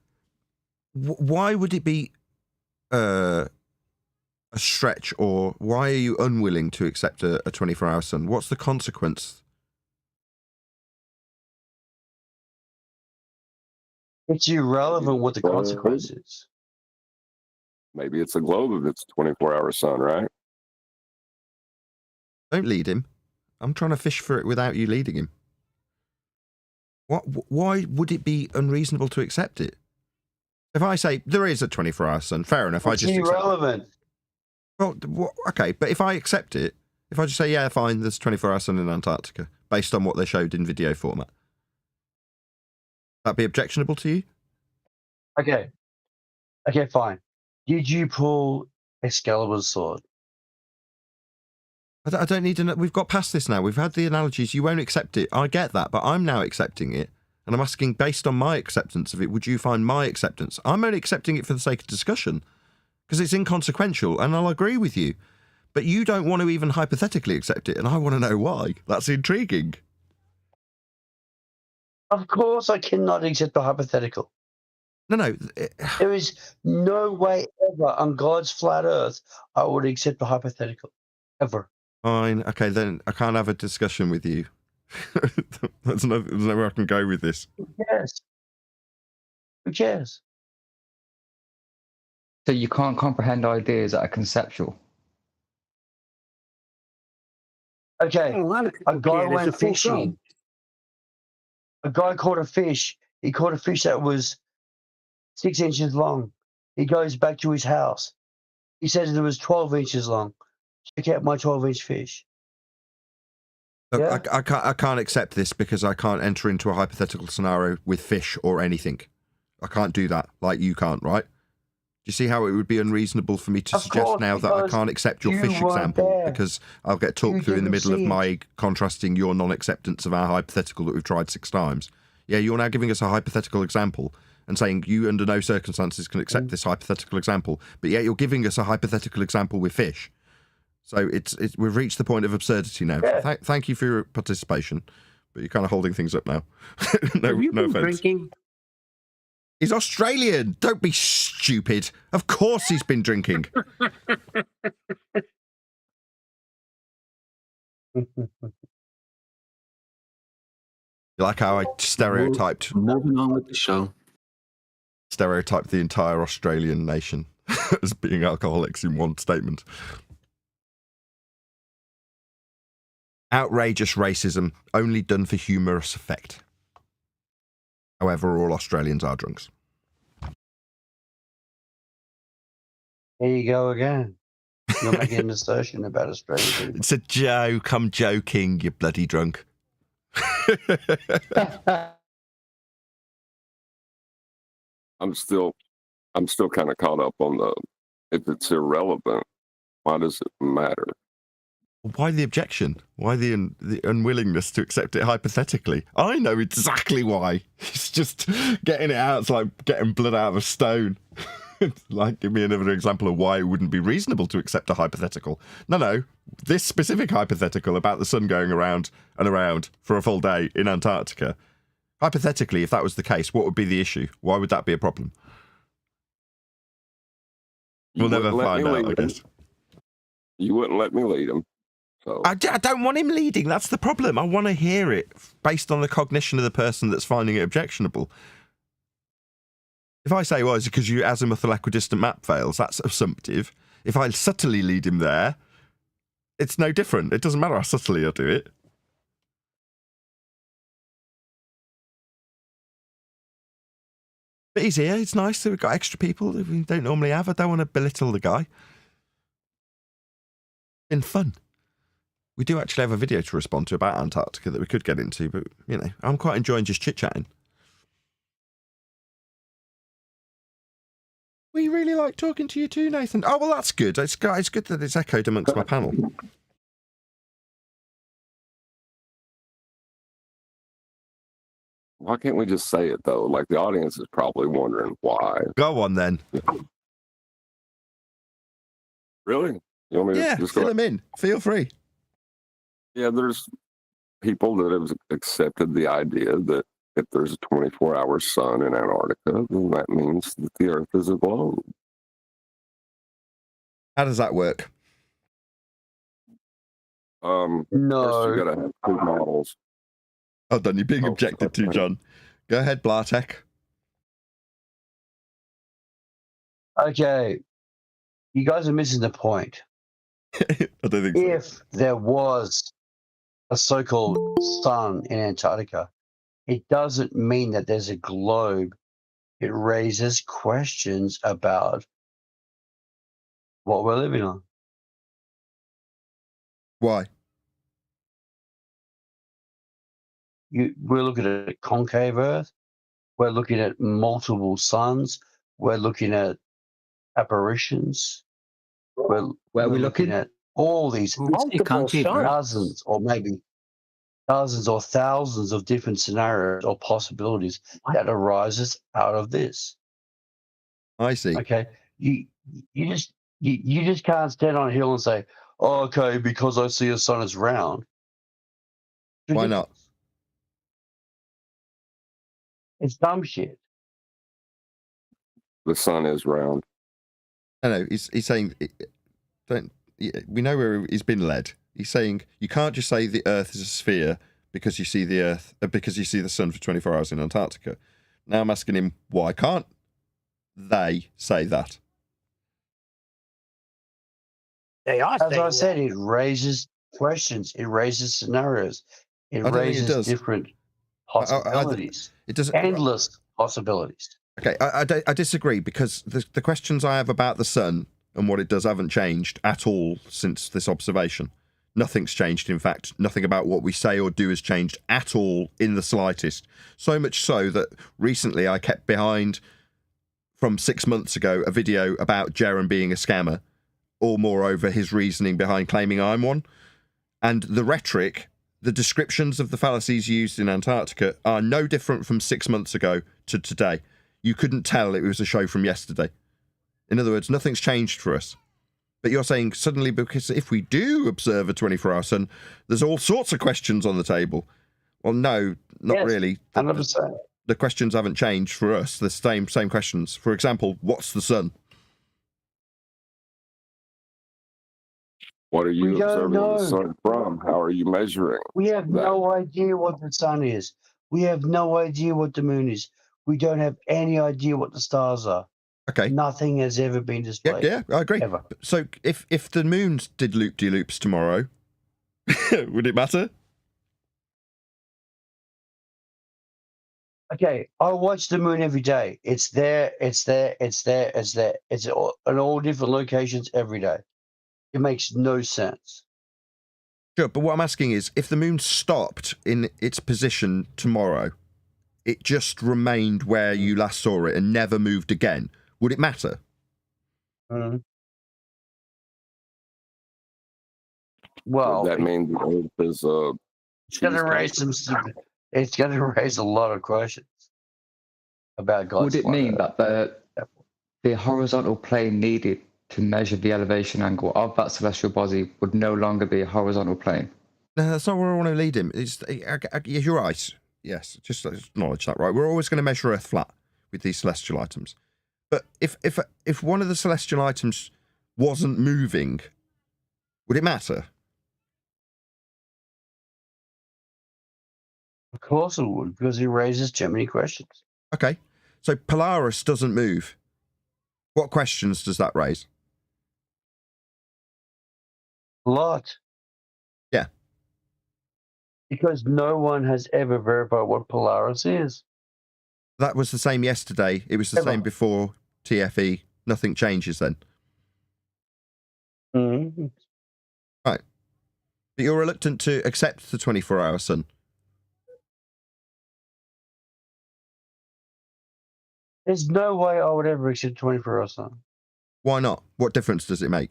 Why would it be a stretch, or why are you unwilling to accept a 24-hour sun? What's the consequence? It's irrelevant what the consequence is. Maybe it's a globe if it's 24-hour sun, right? Don't lead him. I'm trying to fish for it without you leading him. Why would it be unreasonable to accept it? If I say there is a 24-hour sun, fair enough. It's irrelevant. Well, okay, but if I accept it, if I just say, yeah, fine, there's a 24-hour sun in Antarctica, based on what they showed in video format, that be objectionable to you? Okay, fine. Did you pull Excalibur's sword? I don't need to. We've got past this now. We've had the analogies. You won't accept it. I get that, but I'm now accepting it. And I'm asking, based on my acceptance of it, would you find my acceptance? I'm only accepting it for the sake of discussion, because it's inconsequential, and I'll agree with you. But you don't want to even hypothetically accept it, and I want to know why. That's intriguing. Of course I cannot accept the hypothetical. No. There is no way ever on God's flat earth I would accept the hypothetical. Ever. Fine. Okay, then I can't have a discussion with you. There's nowhere I can go with this. Who cares? So you can't comprehend ideas that are conceptual. Okay, a guy went fishing. A guy caught a fish. He caught a fish that was 6 inches long. He goes back to his house. He says it was 12 inches long. Check out my 12-inch fish. Look, Yeah? I can't accept this because I can't enter into a hypothetical scenario with fish or anything. I can't do that, like you can't, right? you see how it would be unreasonable for me to suggest now that I can't accept your fish example because I'll get talked through in the middle of my contrasting your non-acceptance of our hypothetical that we've tried 6 times. Yeah, you're now giving us a hypothetical example and saying you under no circumstances can accept this hypothetical example, but yet you're giving us a hypothetical example with fish. So we've reached the point of absurdity now. Yeah. Thank you for your participation, but you're kind of holding things up now. Have you been offense. drinking? He's Australian. Don't be stupid. Of course he's been drinking. You like how I stereotyped? Moving on with the show. Stereotyped the entire Australian nation as being alcoholics in one statement. Outrageous racism, only done for humorous effect. However, all Australians are drunks. There you go again. You're making an assertion about Australian people. It's a joke. I'm joking, you bloody drunk. I'm still kind of caught up on if it's irrelevant, why does it matter? Why the objection? Why the unwillingness to accept it hypothetically? I know exactly why. It's just getting it out. It's like getting blood out of a stone. Like, give me another example of why it wouldn't be reasonable to accept a hypothetical. No. This specific hypothetical about the sun going around and around for a full day in Antarctica. Hypothetically, if that was the case, what would be the issue? Why would that be a problem? We'll never find out, I guess. You wouldn't let me lead him. So. I don't want him leading. That's the problem. I want to hear it based on the cognition of the person that's finding it objectionable. If I say, well, it's because your azimuthal equidistant map fails, that's assumptive. If I subtly lead him there, it's no different. It doesn't matter how subtly I do it. But he's here. It's nice that we've got extra people that we don't normally have. I don't want to belittle the guy. It's been fun. We do actually have a video to respond to about Antarctica that we could get into, but, you know, I'm quite enjoying just chit-chatting. We really like talking to you too, Nathan. Oh, well, that's good. It's good that it's echoed amongst my panel. Why can't we just say it, though? Like, the audience is probably wondering why. Go on, then. Really? You want me to just fill them in. Feel free. Yeah, there's people that have accepted the idea that if there's a 24-hour sun in Antarctica, then that means that the Earth is a globe. How does that work? No. First you got to have 2 models. Oh, done. You're being objected to, John. Go ahead, Blartek. Okay. You guys are missing the point. I don't think so. If there was a so-called sun in Antarctica, it doesn't mean that there's a globe. It raises questions about what we're living on. Why? We're looking at a concave Earth. We're looking at multiple suns. We're looking at apparitions. We're looking at all these dozens or maybe dozens or thousands of different scenarios or possibilities that arises out of this. I see. Okay, you just can't stand on a hill and say, oh, okay, because I see a sun is round. Why not? It's dumb shit. The sun is round. No, he's saying, we know where he's been led. He's saying you can't just say the Earth is a sphere because you see the Earth, because you see the sun for 24 hours in Antarctica. Now I'm asking him, why can't they say that? They are. As I said, it raises questions. It raises scenarios. It raises different possibilities. It doesn't. Endless possibilities. Okay, I disagree because the questions I have about the sun and what it does haven't changed at all since this observation. Nothing's changed. In fact, nothing about what we say or do has changed at all in the slightest. So much so that recently I kept behind from 6 months ago a video about Jaren being a scammer, or moreover his reasoning behind claiming I'm one. And the rhetoric, the descriptions of the fallacies used in Antarctica are no different from 6 months ago to today. You couldn't tell it was a show from yesterday. In other words, nothing's changed for us. But you're saying suddenly, because if we do observe a 24-hour sun, there's all sorts of questions on the table. Well, no, not really. 100%. The questions haven't changed for us. The same questions. For example, what's the sun? What are you We don't observing know. the sun from? How are you measuring? We have no idea what the sun is. We have no idea what the moon is. We don't have any idea what the stars are. Okay. Nothing has ever been displayed. Yeah, I agree. Ever. So if the moon did loop-de-loops tomorrow, would it matter? Okay, I watch the moon every day. It's there, it's there, it's there, it's there. It's in all different locations every day. It makes no sense. Sure, but what I'm asking is, if the moon stopped in its position tomorrow, it just remained where you last saw it and never moved again, would it matter? Well, Does that mean the Earth is it's going to raise it's going to raise a lot of questions about God's Would it mean that the horizontal plane needed to measure the elevation angle of that celestial body would no longer be a horizontal plane? No, that's not where I want to lead him. You're right. Yes, just acknowledge that, right? We're always going to measure Earth flat with these celestial items. But if one of the celestial items wasn't moving, would it matter? Of course it would, because it raises too many questions. Okay, so Polaris doesn't move. What questions does that raise? A lot. Yeah. Because no one has ever verified what Polaris is. That was the same yesterday. It was the same before TFE. Nothing changes then. Mm-hmm. Right. But you're reluctant to accept the 24-hour sun. There's no way I would ever accept 24-hour sun. Why not? What difference does it make?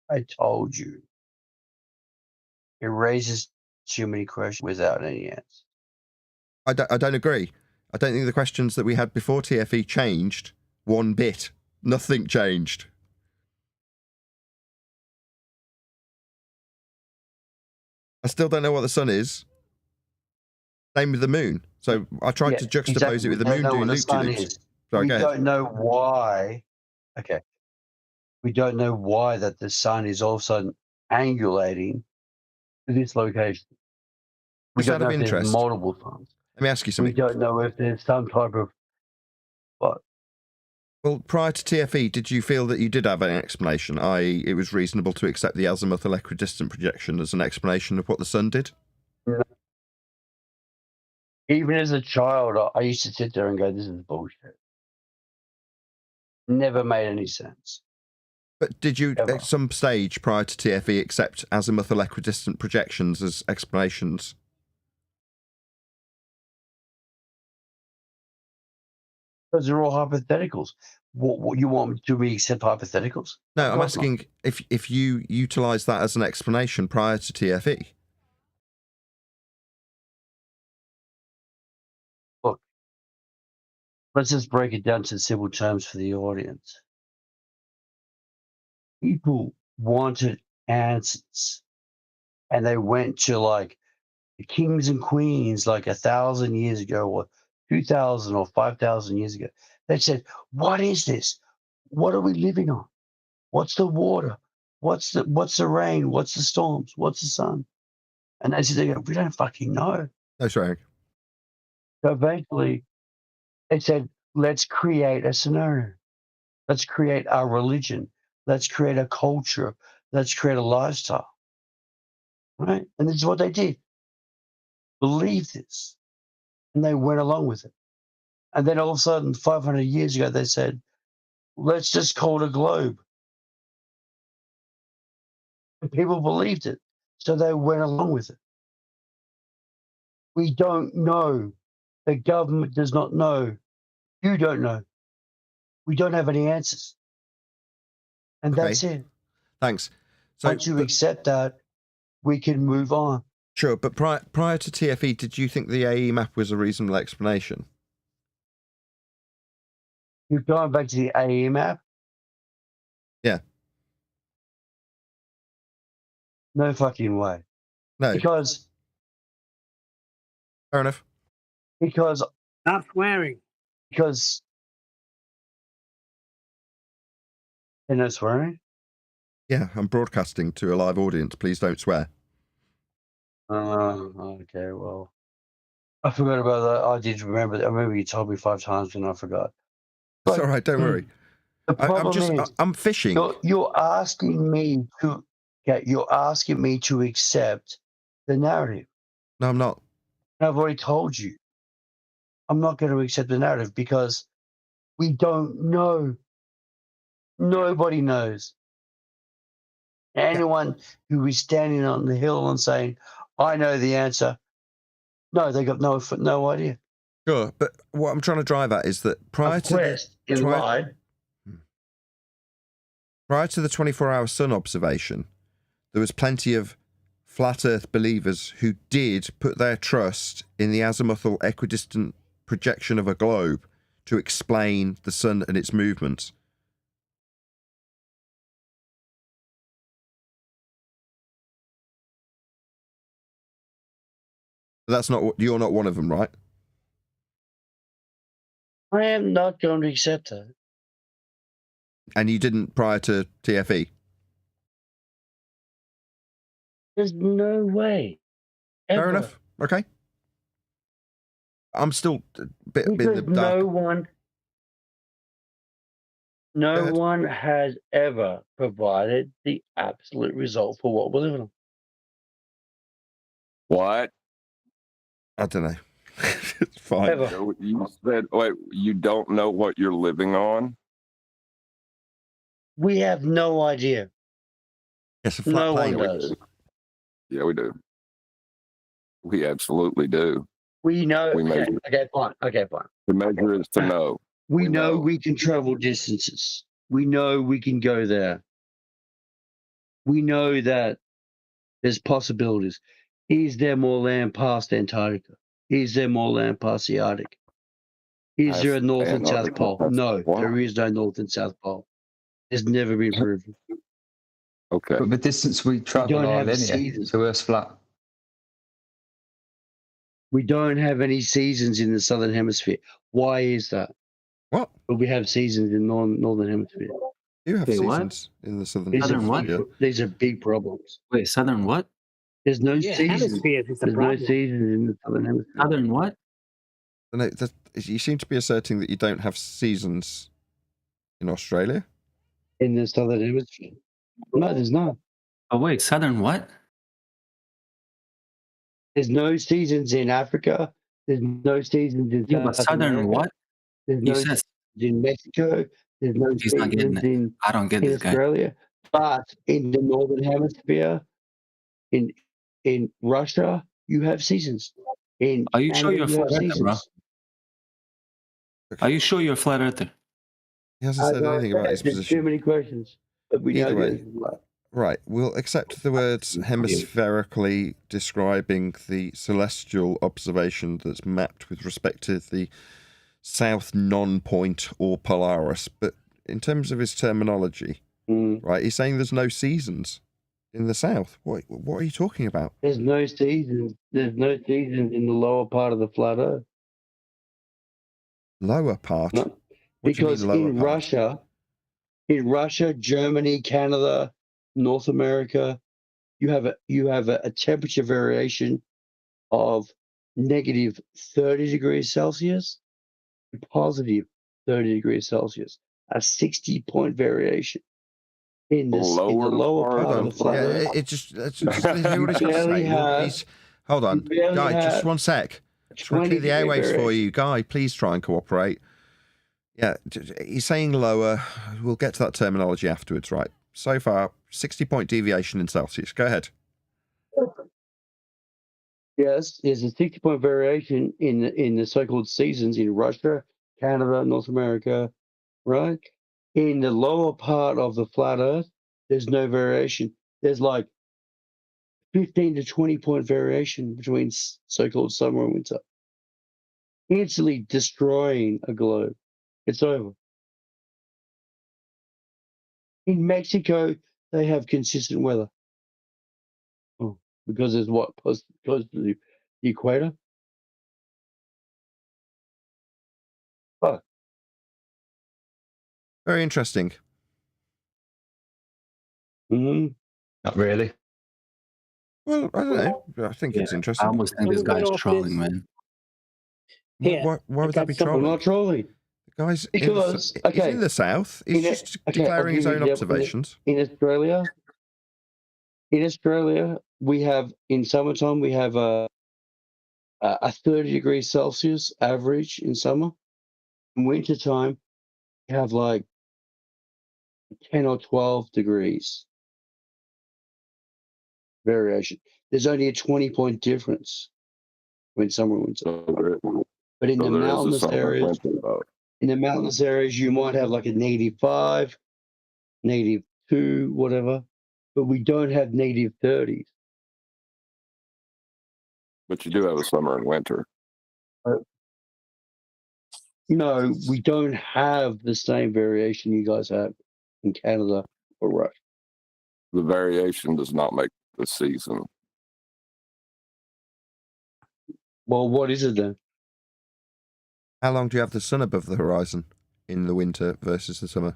I told you. It raises too many questions without any answer. I don't agree. I don't think the questions that we had before TFE changed one bit. Nothing changed. I still don't know what the sun is. Same with the moon. So I tried to juxtapose it with the moon doing loop-de-loops. We don't know why. Okay. We don't know why that the sun is all of a sudden angulating to this location. We Just don't out know of if there's interest. multiple suns. Let me ask you We something. don't know if there's some type of what. Well, prior to TFE, did you feel that you did have an explanation, i.e. it was reasonable to accept the azimuthal equidistant projection as an explanation of what the sun did? No. Even as a child, I used to sit there and go, this is bullshit. Never made any sense. But did you, Ever. at some stage prior to TFE, accept azimuthal equidistant projections as explanations? Those are all hypotheticals. What you want to me accept hypotheticals? No, I'm asking if you utilise that as an explanation prior to TFE. Look, let's just break it down to simple terms for the audience. People wanted answers, and they went to like the kings and queens like 1,000 years ago, or 2,000 or 5,000 years ago. They said, "What is this? What are we living on? What's the water? What's the rain? What's the storms? What's the sun?" And they said, "We don't fucking know." No swearing. So eventually, they said, "Let's create a scenario. Let's create our religion. Let's create a culture. Let's create a lifestyle." Right? And this is what they did. Believe this. And they went along with it. And then all of a sudden, 500 years ago, they said, let's just call it a globe. And people believed it. So they went along with it. We don't know. The government does not know. You don't know. We don't have any answers. And Okay. that's it. Thanks. So, Once you accept that, we can move on. Sure, but prior to TFE, did you think the AE map was a reasonable explanation? You're going back to the AE map? Yeah. No fucking way. No. Because Fair enough. Stop swearing. Because you're not swearing? Yeah, I'm broadcasting to a live audience. Please don't swear. Okay, well. I forgot about that. I did remember. I remember you told me 5 times and I forgot. It's all right, don't worry. The problem I'm fishing. You're asking me to accept the narrative. No, I'm not. I've already told you. I'm not going to accept the narrative because we don't know. Nobody knows. Anyone who is standing on the hill and saying, I know the answer, no, they got no idea. Sure, but what I'm trying to drive at is that prior to the 24-hour sun observation, there was plenty of flat Earth believers who did put their trust in the azimuthal equidistant projection of a globe to explain the sun and its movements. But that's not what you're not one of them, right? I am not going to accept that. And you didn't prior to TFE? There's no way. Ever. Fair enough. Okay. I'm still a bit in the dark. No one has ever provided the absolute result for what we're living on. What? I don't know. It's fine. Ever. So you said, wait, you don't know what you're living on? We have no idea. It's a flat No plane. one does. Yeah, we do. We absolutely do. We know. We measure. Okay, fine. The measure is to know. We know we can travel distances. We know we can go there. We know that there's possibilities. Is there more land past Antarctica? Is there more land past the Arctic? Is there a North and South Pole? No, there is no North and South Pole. It's never been proven. Okay. But the distance we travel are linear, so Earth's flat. We don't have any seasons in the Southern Hemisphere. Why is that? What? But we have seasons in the Northern Hemisphere. You have Wait, seasons in the Southern Hemisphere. These are big problems. Wait, Southern what? There's no seasons. Hemispheres is the There's problem. no seasons in the Southern Hemisphere. Southern what? No, you seem to be asserting that you don't have seasons in Australia. In the Southern Hemisphere. No, there's not. Oh wait, Southern what? There's no seasons in Africa. There's no seasons in Yeah, but Southern America. what? There's He no says seasons in Mexico. There's no he's not getting seasons it. in I don't get this guy. Australia. But in the Northern Hemisphere, in Russia, you have seasons. Are you sure Canada, you're a you flat have earther, bro? seasons. Are you sure you're a flat earther? He hasn't said anything about his There's position. too many questions. But we Either know way. this is right. Right, we'll accept the words hemispherically describing the celestial observation that's mapped with respect to the south non-point or Polaris. But in terms of his terminology, right, he's saying there's no seasons in the south. What are you talking about? There's no seasons. There's no seasons in the lower part of the flat Earth. Lower part? No. What do you Because mean lower part? in Russia, Germany, Canada, North America, you have a temperature variation of negative 30 degrees Celsius to positive 30 degrees Celsius, a 60-point variation in the lower part of the flat Earth. Hold on, Guy, just one sec. Just want to clear the airwaves for you. Guy, please try and cooperate. Yeah, he's saying lower. We'll get to that terminology afterwards, right? So far, 60-point deviation in Celsius. Go ahead. Yes, there's a 60-point variation in the so-called seasons in Russia, Canada, North America, right? In the lower part of the flat Earth, there's no variation. There's like 15 to 20-point variation between so-called summer and winter, instantly destroying a globe. It's over. In Mexico, they have consistent weather. Oh, because it's what? Close to the equator? Oh, Very interesting. mhm. Not really. Well, I don't know. I think it's I interesting. almost think this Let me get guy's off trolling, this. man. Yeah, Why I would that got be some- I'm trolling? not trolling. The guy's Because, he's okay, in the south. He's in a- just okay, I'll declaring his give you own an example. observations. In Australia, we have in summertime we have a 30 degrees Celsius average in summer. In wintertime, you have like 10 or 12 degrees variation. There's only a 20-point difference between summer and winter. But in the there is a mountainous summer areas, winter, though. in the mountainous areas, you might have like a -5, -2, whatever. But we don't have -30s. But you do have a summer and winter. No, we don't have the same variation you guys have in Canada or Russia. The variation does not make the season. Well, what is it then? How long do you have the sun above the horizon in the winter versus the summer?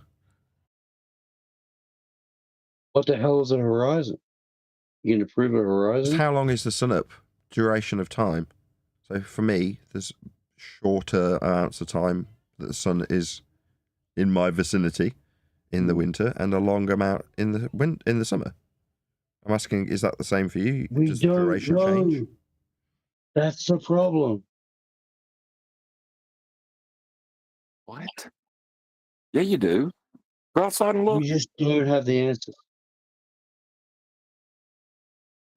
What the hell is a horizon? You going to prove a Just horizon? how long is the sun up? Duration of time. So for me, there's shorter amounts of time that the sun is in my vicinity in the winter, and a long amount in the summer. I'm asking, is that the same for you? We Does the don't duration know. change? That's the problem. What? Yeah, you do. Go outside and look. We just don't have the answer.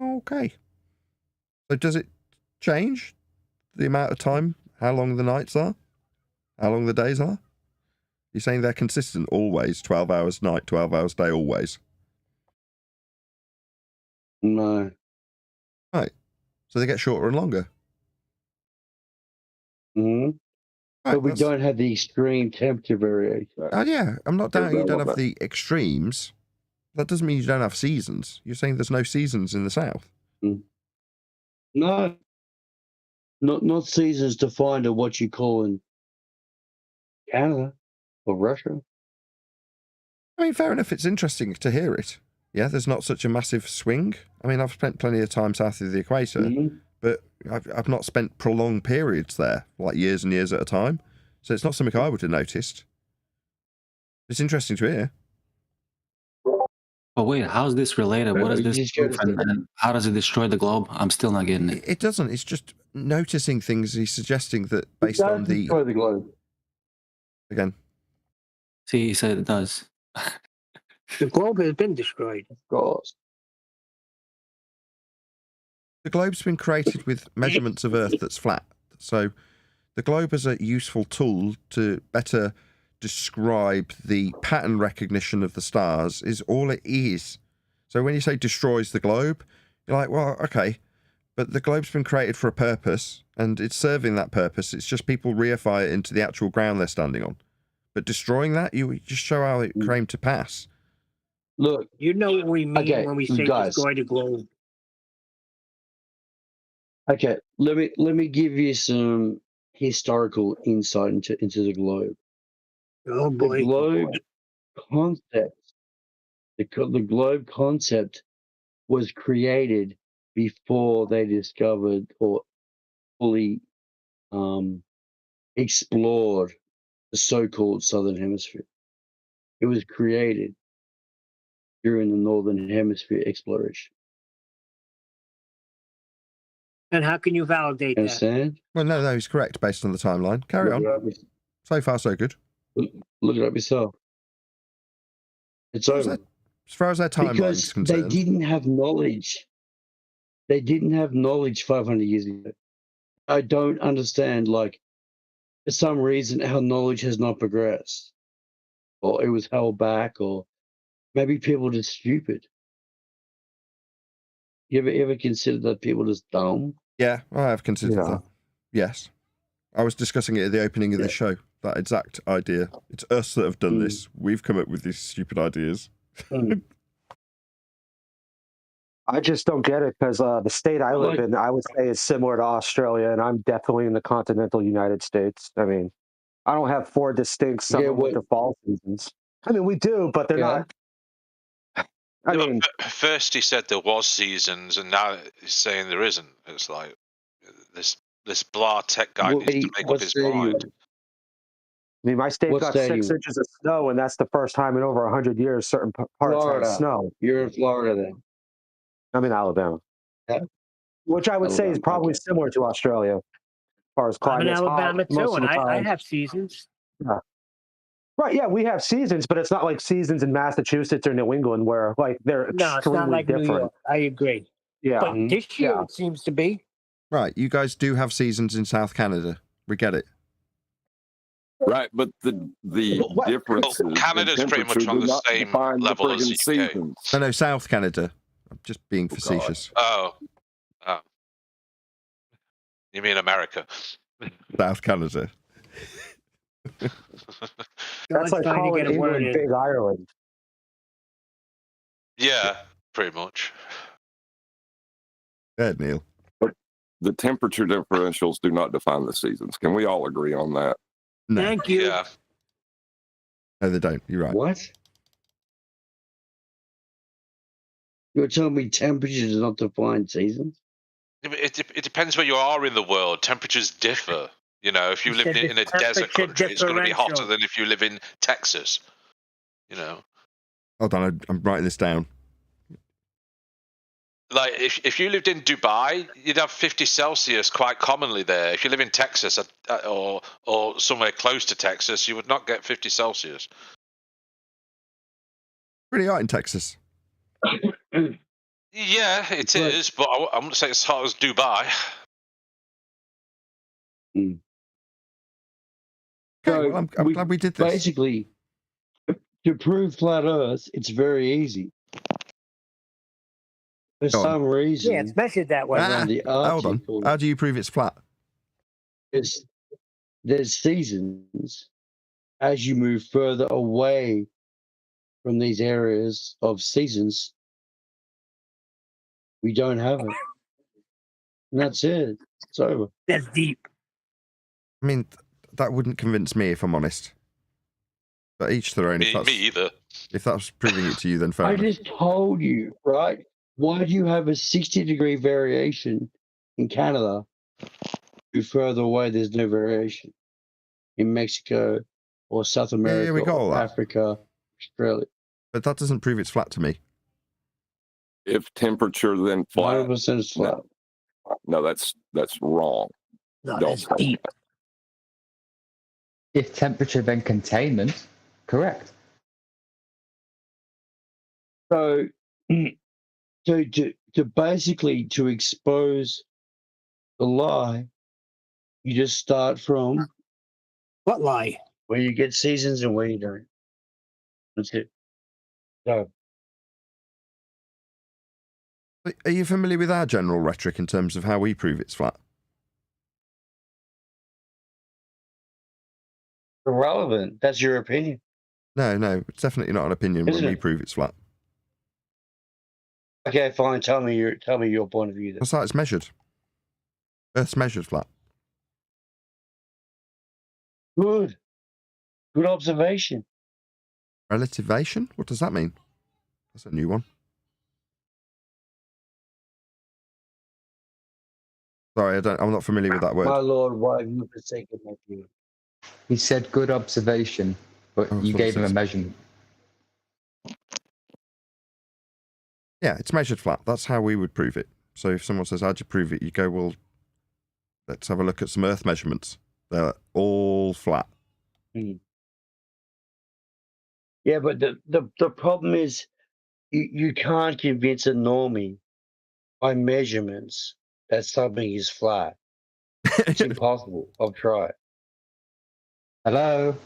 Okay. So does it change the amount of time? How long the nights are? How long the days are? You're saying they're consistent always, 12 hours night, 12 hours day, always? No. Right. So they get shorter and longer. hmm Right, But we that's- don't have the extreme temperature variation. yeah, I'm not doubting you don't have Irrelevant. the extremes. That doesn't mean you don't have seasons. You're saying there's no seasons in the south. No. Not seasons defined of what you call in Canada or Russia. I mean, fair enough. It's interesting to hear it. Yeah, there's not such a massive swing. I mean, I've spent plenty of time south of the equator, Mhm. but I've not spent prolonged periods there, like years and years at a time. So it's not something I would have noticed. It's interesting to hear. But wait, how's this related? What does You this just prove, gotta- and how does it destroy the globe? I'm still not getting it. It doesn't. It's just noticing things. He's suggesting that based It on does the... destroy the globe. Again, See, he said it does. The globe has been destroyed. Of course. the globe's been created with measurements of Earth that's flat. So the globe is a useful tool to better describe the pattern recognition of the stars is all it is. So when you say destroys the globe, you're like, well, okay, but the globe's been created for a purpose and it's serving that purpose. It's just people reify it into the actual ground they're standing on. But destroying that, you just show how it came to pass. Look, You know what we mean Okay, when we say guys. destroy the globe. okay, let me give you some historical insight into the globe. Oh The boy. globe concept, the globe concept was created before they discovered or fully explored the so-called southern hemisphere. It was created during the northern hemisphere exploration. And how can you validate that? Understand? Well, no, he's correct based on the timeline. Carry on. So far, so good. Look it up yourself. It's over. As far as their timeline's Because they concerned. didn't have knowledge. They didn't have knowledge 500 years ago. I don't understand, like, for some reason, how knowledge has not progressed, or it was held back, or maybe people are just stupid. You ever consider that people are just dumb? Yeah, I have considered Yeah. that. Yes. I was discussing it at the opening of this show, that exact idea. It's us that have done this. We've come up with these stupid ideas. I just don't get it because the state I live in, I would say, is similar to Australia, and I'm definitely in the continental United States. I mean, I don't have 4 distinct summer, winter, fall seasons. I mean, we do, but they're not. I mean, first he said there was seasons, and now he's saying there isn't. It's like this blah tech guy needs to make up his mind. I mean, my state got 6 inches of snow, and that's the first time in over 100 years certain parts had snow. You're in Florida then. I'm in Alabama. Yeah. Which I would say is probably similar to Australia as far as climate. I'm in Alabama too, and I have seasons. Yeah. Right, yeah, we have seasons, but it's not like seasons in Massachusetts or New England where like they're No, it's not like different. New York. I agree. Yeah. But this year it seems to be. Right, you guys do have seasons in South Canada. We get it. Right, but the difference is Canada's pretty much on the same level as the UK. No, South Canada. I'm just being facetious. Oh. You mean America? South Canada. That's like calling England Big Ireland. Yeah, pretty much. Go ahead, Neil. But the temperature differentials do not define the seasons. Can we all agree on that? No. Thank you. Yeah. No, they don't. You're right. What? You're telling me temperature does not define seasons? It depends where you are in the world. Temperatures differ. You know, if you live in a desert country, it's going to be hotter than if you live in Texas. You know. Hold on, I'm writing this down. Like, if you lived in Dubai, you'd have 50 Celsius quite commonly there. If you live in Texas or somewhere close to Texas, you would not get 50 Celsius. Pretty hot in Texas. Yeah, it is, but I wouldn't say it's hot as Dubai. Okay, well, I'm glad we did this. Basically, to prove flat Earth, it's very easy. For some reason, yeah, it's measured that way. Hold on. How do you prove it's flat? There's seasons as you move further away from these areas of seasons. We don't have it. And that's it. It's over. That's deep. I mean, that wouldn't convince me, if I'm honest. But each their own. Me either. If that's proving it to you, then fair enough. I just told you, right? Why do you have a 60-degree variation in Canada? If further away, there's no variation. In Mexico or South America, we got all that. Africa, Australia. But that doesn't prove it's flat to me. If temperature then flat. 100% is flat. No, that's wrong. No, Don't that's say deep. that. If temperature then containment, correct. So to basically to expose the lie, you just start from What lie? where you get seasons and where you don't. That's it. So Are you familiar with our general rhetoric in terms of how we prove it's flat? irrelevant. That's your opinion. No, it's definitely not an opinion when we prove it's flat. Okay, fine. Tell me your point of view then. That's how it's measured. Earth's measured flat. Good observation. Relativation? What does that mean? That's a new one. Sorry, I'm not familiar with that word. My lord, why have you forsaken my view? He said good observation, but you gave him a measurement. Yeah, it's measured flat. That's how we would prove it. So if someone says, how'd you prove it? You go, well, let's have a look at some Earth measurements. They're all flat. Yeah, but the problem is you can't convince a normie by measurements that something is flat. It's impossible. I've tried. Hello.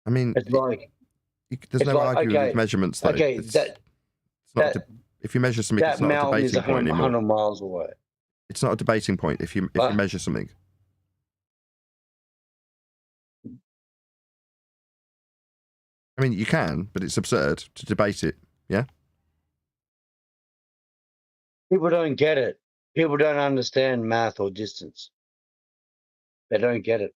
I mean, It's like there's no arguing with measurements, though. Okay, it's not if you measure something, it's that not a mountain is debating point 100 anymore. miles away. It's not a debating point if you measure something. I mean, you can, but it's absurd to debate it. Yeah. People don't get it. People don't understand math or distance. They don't get it.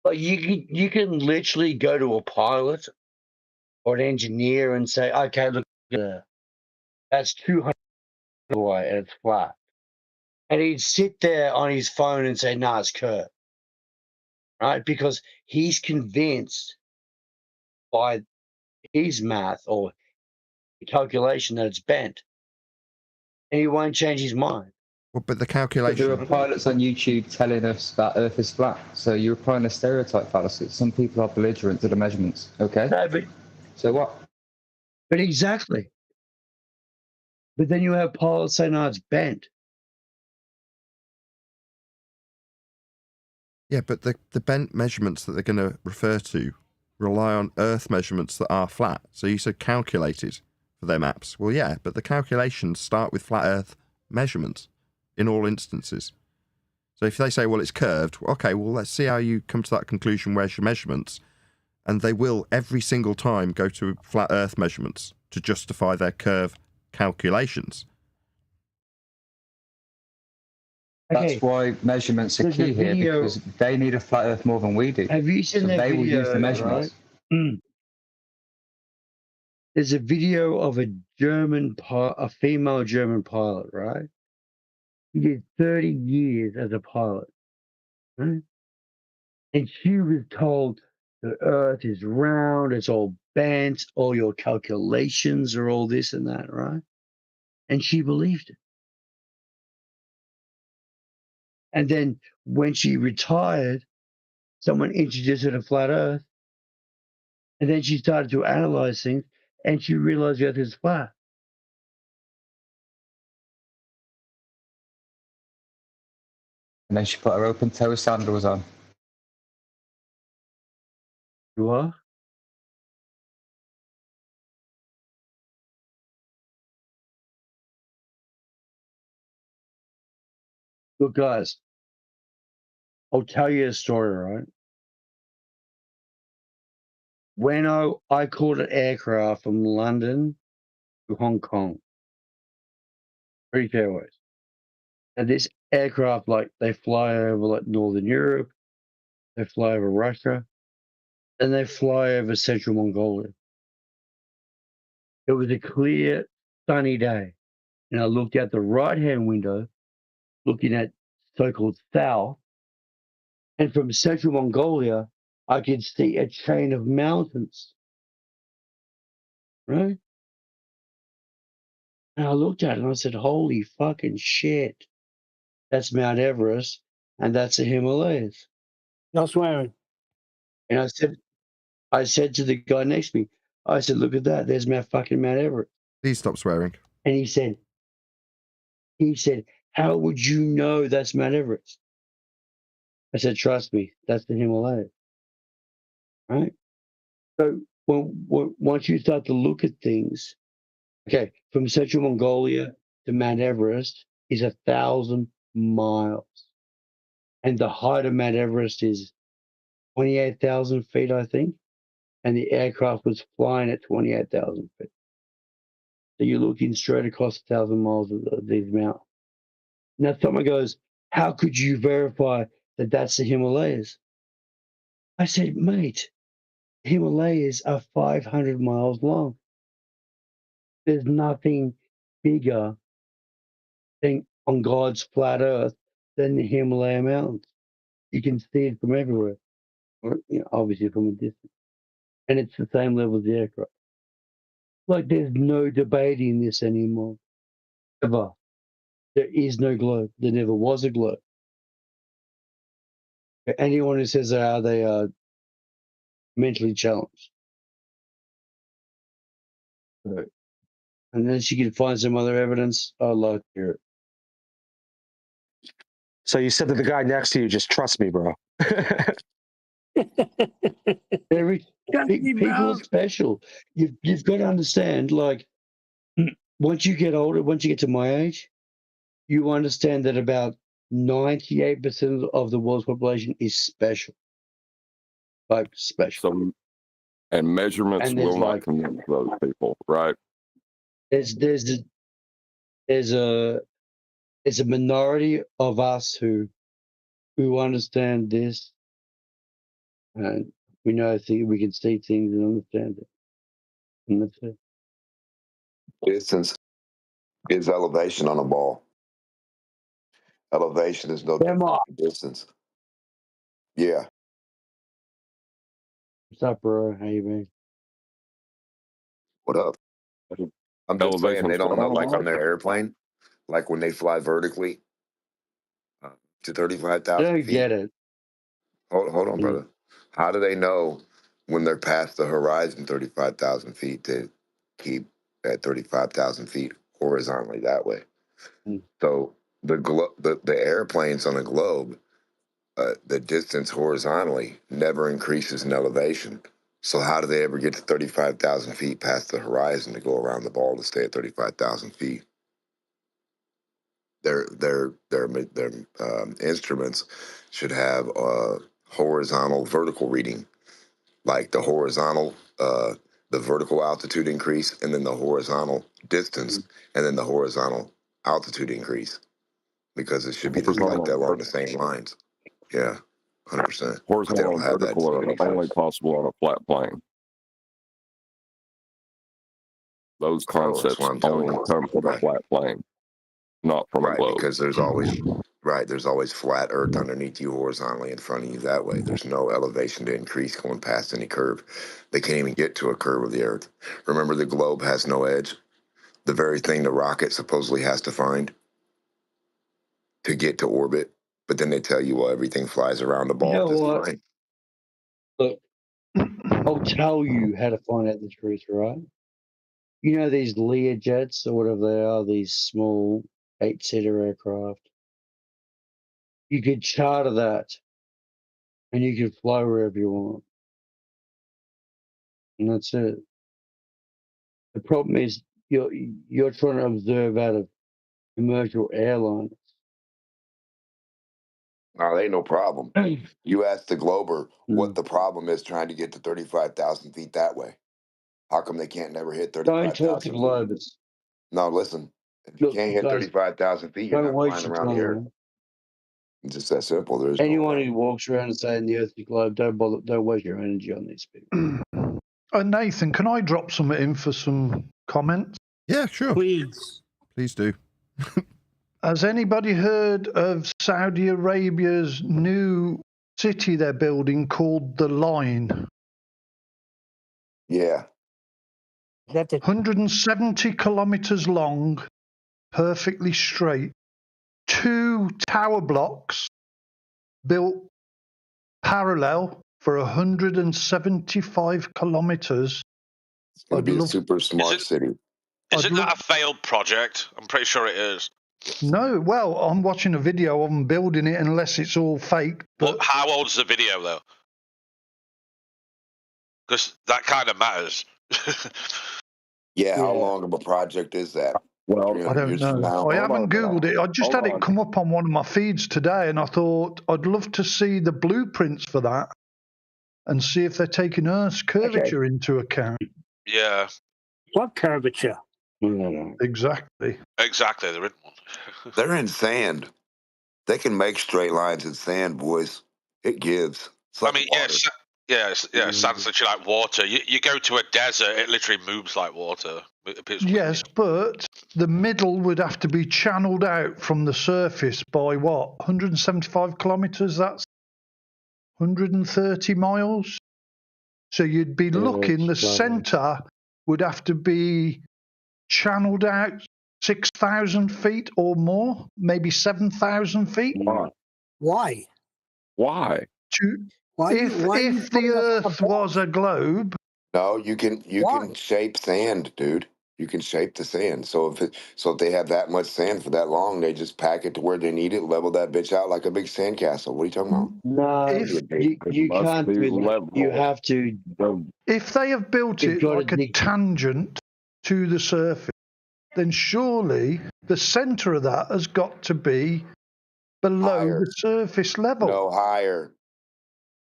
But you can literally go to a pilot or an engineer and say, okay, look, that's 200 away and it's flat. And he'd sit there on his phone and say, no, it's curved. Right? Because he's convinced by his math or calculation that it's bent. And he won't change his mind. Well, but the calculation. But there are pilots on YouTube telling us that Earth is flat. So you're applying a stereotype fallacy. Some people are belligerent to the measurements. Okay. No, but, so what? But exactly. But then you have pilots saying, no, it's bent. Yeah, but the bent measurements that they're going to refer to rely on Earth measurements that are flat. So you said calculated for their maps. Well, yeah, but the calculations start with flat Earth measurements in all instances. So if they say, well, it's curved, okay, well, let's see how you come to that conclusion. Where's your measurements? And they will every single time go to flat Earth measurements to justify their curve calculations. That's why measurements are key here, because they need a flat Earth more than we do. Have you seen that they video, will use the measurements. Right? There's a video of a female German pilot, right? He did 30 years as a pilot, right? And she was told the Earth is round, it's all bent, all your calculations are all this and that, right? And she believed it. And then when she retired, someone introduced her to flat Earth. And then she started to analyze things and she realized the Earth is flat. And then she put her open toe sandals on. You are? Look, guys, I'll tell you a story, right? When I caught an aircraft from London to Hong Kong, 3 fairways. And this aircraft, like, they fly over like Northern Europe, they fly over Russia, and they fly over Central Mongolia. It was a clear, sunny day. And I looked out the right-hand window, looking at so-called south, and from Central Mongolia, I could see a chain of mountains, right? And I looked at it and I said, holy fucking shit. That's Mount Everest and that's the Himalayas. No swearing. And I said to the guy next to me, I said, look at that. There's Mount Everest. Please stop swearing. And he said, how would you know that's Mount Everest? I said, trust me, that's the Himalayas. Right? So once you start to look at things, okay, from Central Mongolia to Mount Everest is 1,000 miles. And the height of Mount Everest is 28,000 feet, I think. And the aircraft was flying at 28,000 feet. So you're looking straight across 1,000 miles of these mountains. Now someone goes, how could you verify that that's the Himalayas? I said, mate, the Himalayas are 500 miles long. There's nothing bigger than on God's flat earth than the Himalaya mountains. You can see it from everywhere, or, obviously from a distance. And it's the same level as the aircraft. Like, there's no debating this anymore. Ever. There is no globe. There never was a globe. Anyone who says they are mentally challenged. Right. Unless you can find some other evidence, I'd like to hear it. So you said to the guy next to you, just trust me, bro. People are special. You've got to understand, like, once you get older, once you get to my age, you understand that about 98% of the world's population is special. Like, special. So, and measurements And will there's not like, convince those people, right? there's a minority of us who understand this, and we know we can see things and understand it. And that's it. Distance is elevation on a ball. Elevation is no different than distance. Yeah. What's up, bro? How you been? What up? I'm just saying they don't know, like on their airplane, like when they fly vertically to 35,000 I don't feet. get it. Hold on, brother. How do they know when they're past the horizon 35,000 feet to keep at 35,000 feet horizontally that way? So the airplanes on the globe, the distance horizontally never increases in elevation. So how do they ever get to 35,000 feet past the horizon to go around the ball to stay at 35,000 feet? Their instruments should have horizontal vertical reading, like the horizontal, the vertical altitude increase, and then the horizontal distance, and then the horizontal altitude increase, because it should be just like that along the same lines. Yeah, 100%. Horizontal and vertical are only possible on a flat plane. Those concepts only come from a flat plane, not from a globe. Because there's always flat Earth underneath you horizontally in front of you that way. There's no elevation to increase going past any curve. They can't even get to a curve of the Earth. Remember, the globe has no edge. The very thing the rocket supposedly has to find to get to orbit. But then they tell you, well, everything flies around the ball. You know what? Look, I'll tell you how to find out the truth, right? You know these Lear jets or whatever they are, these small 8-seater aircraft. You could charter that, and you could fly wherever you want, and that's it. The problem is you're trying to observe out of commercial airlines. No, there ain't no problem. You ask the Glober what the problem is trying to get to 35,000 feet that way. How come they can't never hit 35,000 feet? Globers. No, listen. If you can't hit 35,000 feet, you're not flying around the Earth. It's just that simple. There's anyone who walks around and saying the Earth is globe, don't waste your energy on these people. Nathan, can I drop something in for some comments? Yeah, sure. Please do. Has anybody heard of Saudi Arabia's new city they're building called the Line? Yeah. 170 kilometers long, perfectly straight. 2 tower blocks built parallel for 175 kilometers. It's going to be a super smart city. Isn't that a failed project? I'm pretty sure it is. No, well, I'm watching a video of them building it, unless it's all fake. But how old's the video, though? Because that kind of matters. Yeah, how long of a project is that? Well, I don't know. I haven't Googled it. I just had it come up on one of my feeds today, and I thought I'd love to see the blueprints for that and see if they're taking Earth's curvature into account. Yeah. What curvature? Exactly. Exactly. They're in one. They're in sand. They can make straight lines in sand, boys. It gives. It's like water. Sand's literally like water. You go to a desert, it literally moves like water. Yes, but the middle would have to be channeled out from the surface by what? 175 kilometers? That's 130 miles. So you'd be looking, the center would have to be channeled out 6,000 feet or more, maybe 7,000 feet. Why? If the Earth was a globe. No, you can shape sand, dude. You can shape the sand. So if they have that much sand for that long, they just pack it to where they need it, level that bitch out like a big sand castle. What are you talking about? No, you can't do that. You have to. If they have built it like a tangent to the surface, then surely the centre of that has got to be below the surface level. No, higher.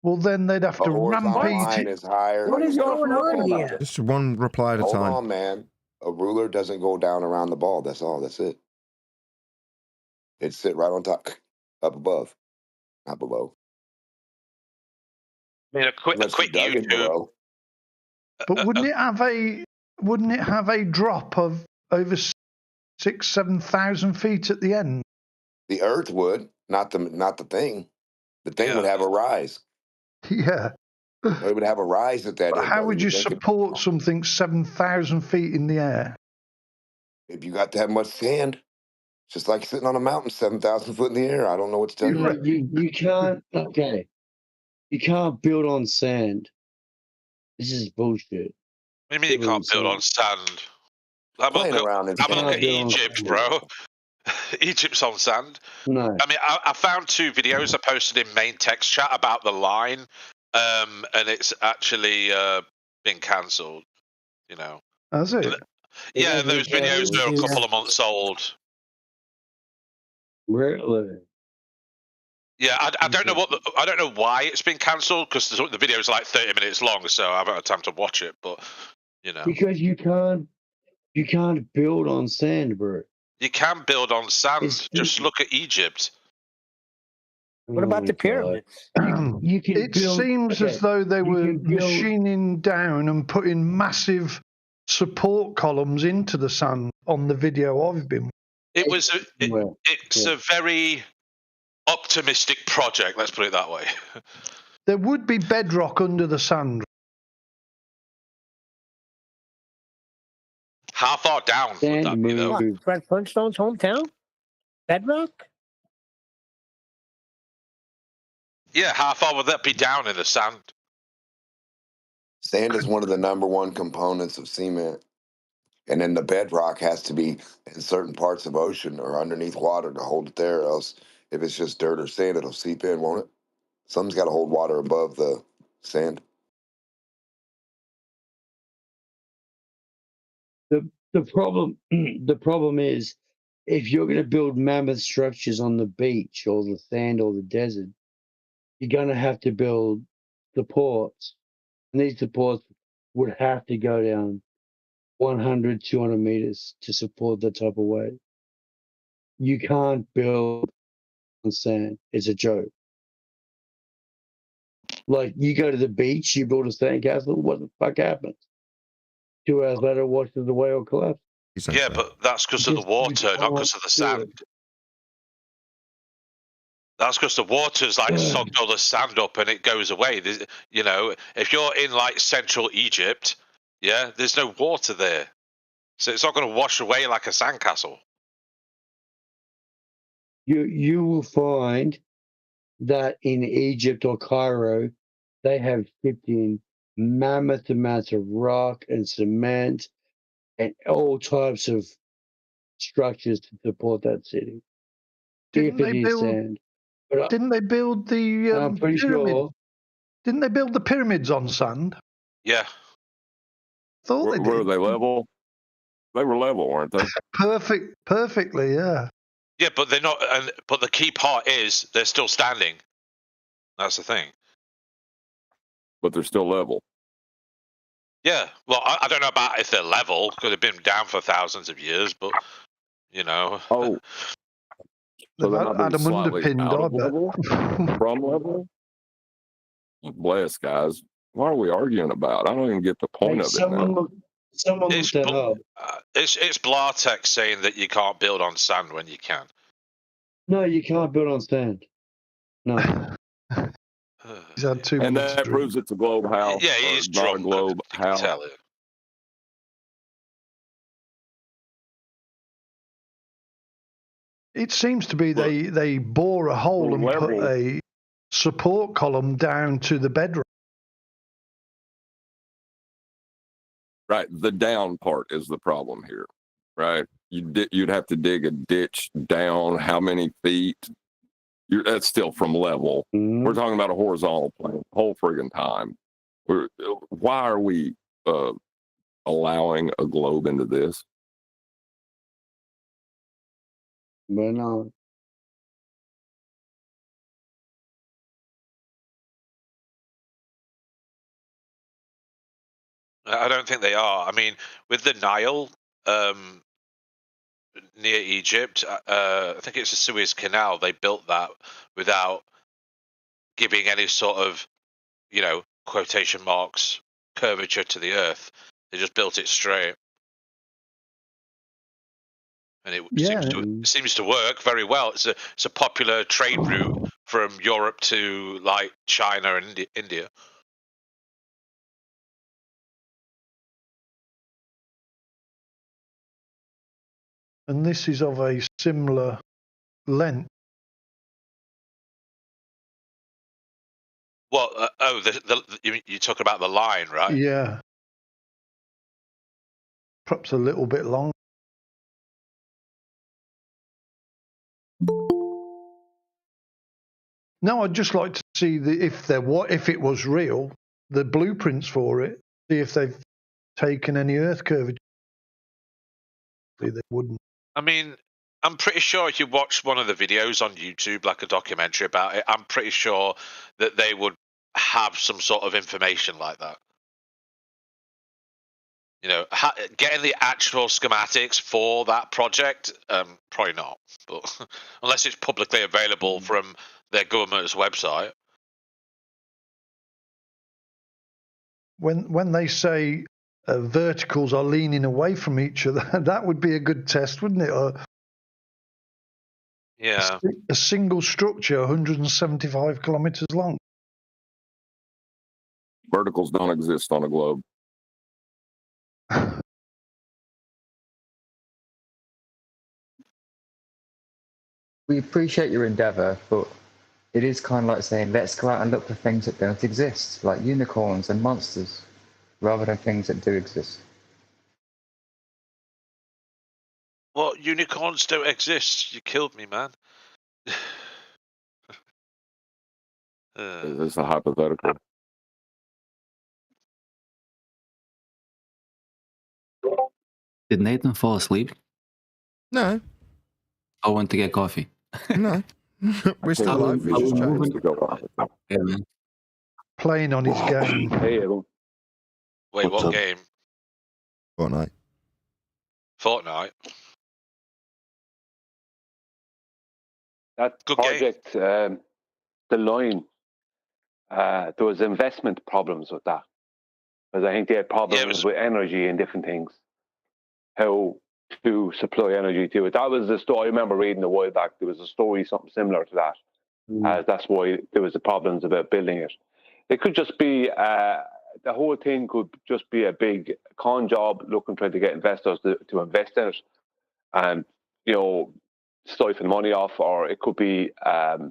Well, then they'd have to rampage it. Is higher. What is going on here? Just one reply at a time. Hold on, man. A ruler doesn't go down around the ball. That's all. That's it. It sit right on top, up above, not below. I mean, a quick YouTube. But wouldn't it have a drop of over 6,000-7,000 feet at the end? The Earth would, not the thing. The thing would have a rise. Yeah. It would have a rise at that But end. how would you support something 7,000 feet in the air? If you got that much sand, just like sitting on a mountain 7,000 foot in the air. I don't know what to tell you. You can't. Okay. You can't build on sand. This is bullshit. What do you mean you can't build on sand? Have a look at Egypt, bro. Egypt's on sand. No. I mean, I found 2 videos I posted in main text chat about the line, and it's actually been cancelled. You know. Has it? Yeah, those videos are a couple of months old. Really? Yeah, I don't know I don't know why it's been cancelled because the videos are like 30 minutes long, so I haven't had time to watch it. But you know, because you can't build on sand, bro. You can build on sand. Just look at Egypt. What about the pyramids? It seems as though they were machining down and putting massive support columns into the sand on the video I've been. It's a very optimistic project. Let's put it that way. There would be bedrock under the sand. How far down would that be, though? Fred Flintstone's hometown? Bedrock? Yeah, how far would that be down in the sand? Sand is one of the #1 components of cement. And then the bedrock has to be in certain parts of ocean or underneath water to hold it there. Else, if it's just dirt or sand, it'll seep in, won't it? Something's got to hold water above the sand. The problem is, if you're going to build mammoth structures on the beach or the sand or the desert, you're going to have to build supports. And these supports would have to go down 100, 200 meters to support that type of weight. You can't build on sand. It's a joke. Like, you go to the beach, you build a sandcastle, what the fuck happens? 2 hours later, washes away or collapse. Yeah, but that's because of the water, not because of the sand. That's because the water's like soaked all the sand up and it goes away. You know, if you're in like central Egypt, yeah, there's no water there. So it's not going to wash away like a sandcastle. You will find that in Egypt or Cairo, they have shipped in mammoth amounts of rock and cement and all types of structures to support that city. Didn't they build the I'm pretty sure. Didn't they build the pyramids on sand? Yeah. Thought they did. Were they level? They were level, weren't they? Perfectly, yeah. Yeah, but they're not. But the key part is they're still standing. That's the thing. But they're still level. Yeah. Well, I don't know about if they're level. Could have been down for thousands of years, but you know. Oh. So They've had them underpinned, I bet. From level? Bless, guys. What are we arguing about? I don't even get the point of it now. It's Blartech saying that you can't build on sand when you can. No, you can't build on sand. No. He's had 2 and minutes that proves it's a globe house. Yeah, he's not a globe house. Tell it. It seems to be they bore a hole and put a support column down to the bedrock. Right. The down part is the problem here, right? You'd have to dig a ditch down how many feet? That's still from level. We're talking about a horizontal plane whole friggin' time. Why are we allowing a globe into this? Well, I don't think they are. I mean, with the Nile near Egypt, I think it's the Suez Canal. They built that without giving any sort of, quotation marks, curvature to the earth. They just built it straight. And it seems to work very well. It's a popular trade route from Europe to like China and India. And this is of a similar length. Well, you talk about the line, right? Yeah. Perhaps a little bit long. No, I'd just like to see if it was real, the blueprints for it. See if they've taken any Earth curvature. They wouldn't. I mean, I'm pretty sure if you watch one of the videos on YouTube, like a documentary about it, I'm pretty sure that they would have some sort of information like that. Getting the actual schematics for that project, probably not. But unless it's publicly available from their government's website. When they say verticals are leaning away from each other, that would be a good test, wouldn't it? Yeah. A single structure, 175 kilometers long. Verticals don't exist on a globe. We appreciate your endeavour, but it is kind of like saying, let's go out and look for things that don't exist, like unicorns and monsters, rather than things that do exist. Well, unicorns don't exist. You killed me, man. It's a hypothetical. Did Nathan fall asleep? No. I went to get coffee. No. We're still live. We're just chatting. Yeah, man. Playing on his game. Hey, everyone. Wait, what game? Fortnite. Fortnite. That Good project, the line, there was investment problems with that. Because I think they had problems with energy and different things. How to supply energy to it. That was the story. I remember reading a while back. There was a story, something similar to that. That's why there was the problems about building it. It could just be, the whole thing could just be a big con job looking, trying to get investors to invest in it and, siphon money off, or it could be a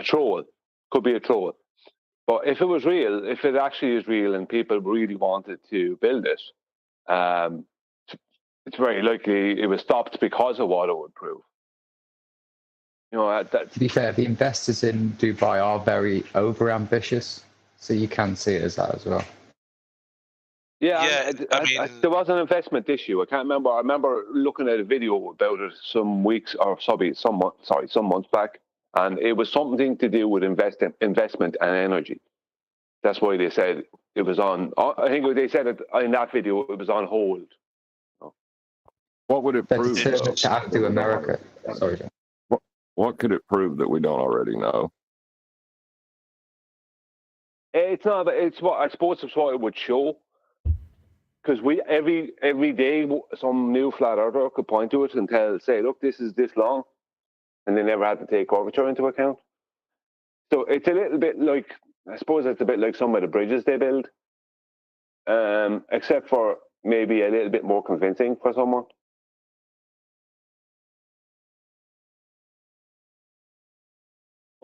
troll. Could be a troll. But if it was real, if it actually is real and people really wanted to build it, it's very likely it was stopped because of what it would prove. To be fair, the investors in Dubai are very over-ambitious, so you can see it as that as well. Yeah, I mean, there was an investment issue. I can't remember. I remember looking at a video about it some months back, and it was something to do with investment and energy. That's why they said it was on. I think they said it in that video. It was on hold. What would it prove? To America. Sorry, John. What could it prove that we don't already know? It's not. It's what I suppose it's what it would show. Because every day some new flat earther could point to it and say, look, this is this long, and they never had to take curvature into account. So it's a little bit like, I suppose it's a bit like some of the bridges they build, except for maybe a little bit more convincing for someone.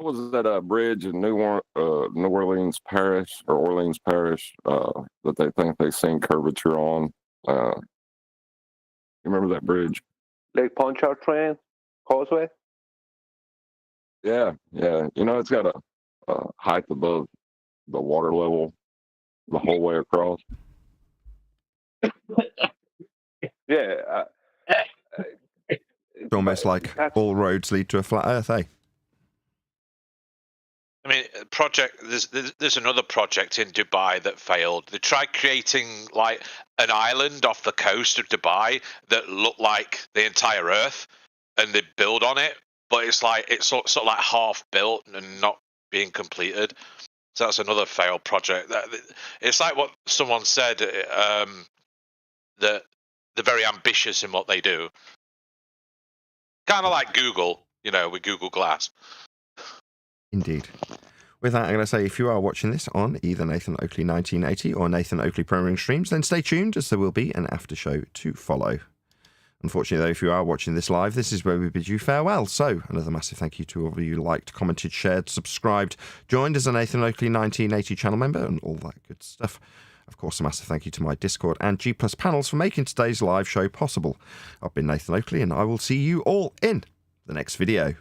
what was that bridge in New Orleans Parish or Orleans Parish that they think they seen curvature on? You remember that bridge? Lake Pontchartrain Causeway? Yeah, yeah. You know, it's got a height above the water level the whole way across. Yeah. It's almost like all roads lead to a flat Earth, eh? I mean, there's another project in Dubai that failed. They tried creating like an island off the coast of Dubai that looked like the entire Earth, and they build on it, but it's sort of like half built and not being completed. So that's another failed project. It's like what someone said, that they're very ambitious in what they do. Kind of like Google, with Google Glass. Indeed. With that, I'm going to say if you are watching this on either Nathan Oakley 1980 or Nathan Oakley Programming Streams, then stay tuned as there will be an after show to follow. Unfortunately, though, if you are watching this live, this is where we bid you farewell. So, another massive thank you to all of you who liked, commented, shared, subscribed, joined as a Nathan Oakley 1980 channel member, and all that good stuff. Of course, a massive thank you to my Discord and G+ panels for making today's live show possible. I've been Nathan Oakley, and I will see you all in the next video.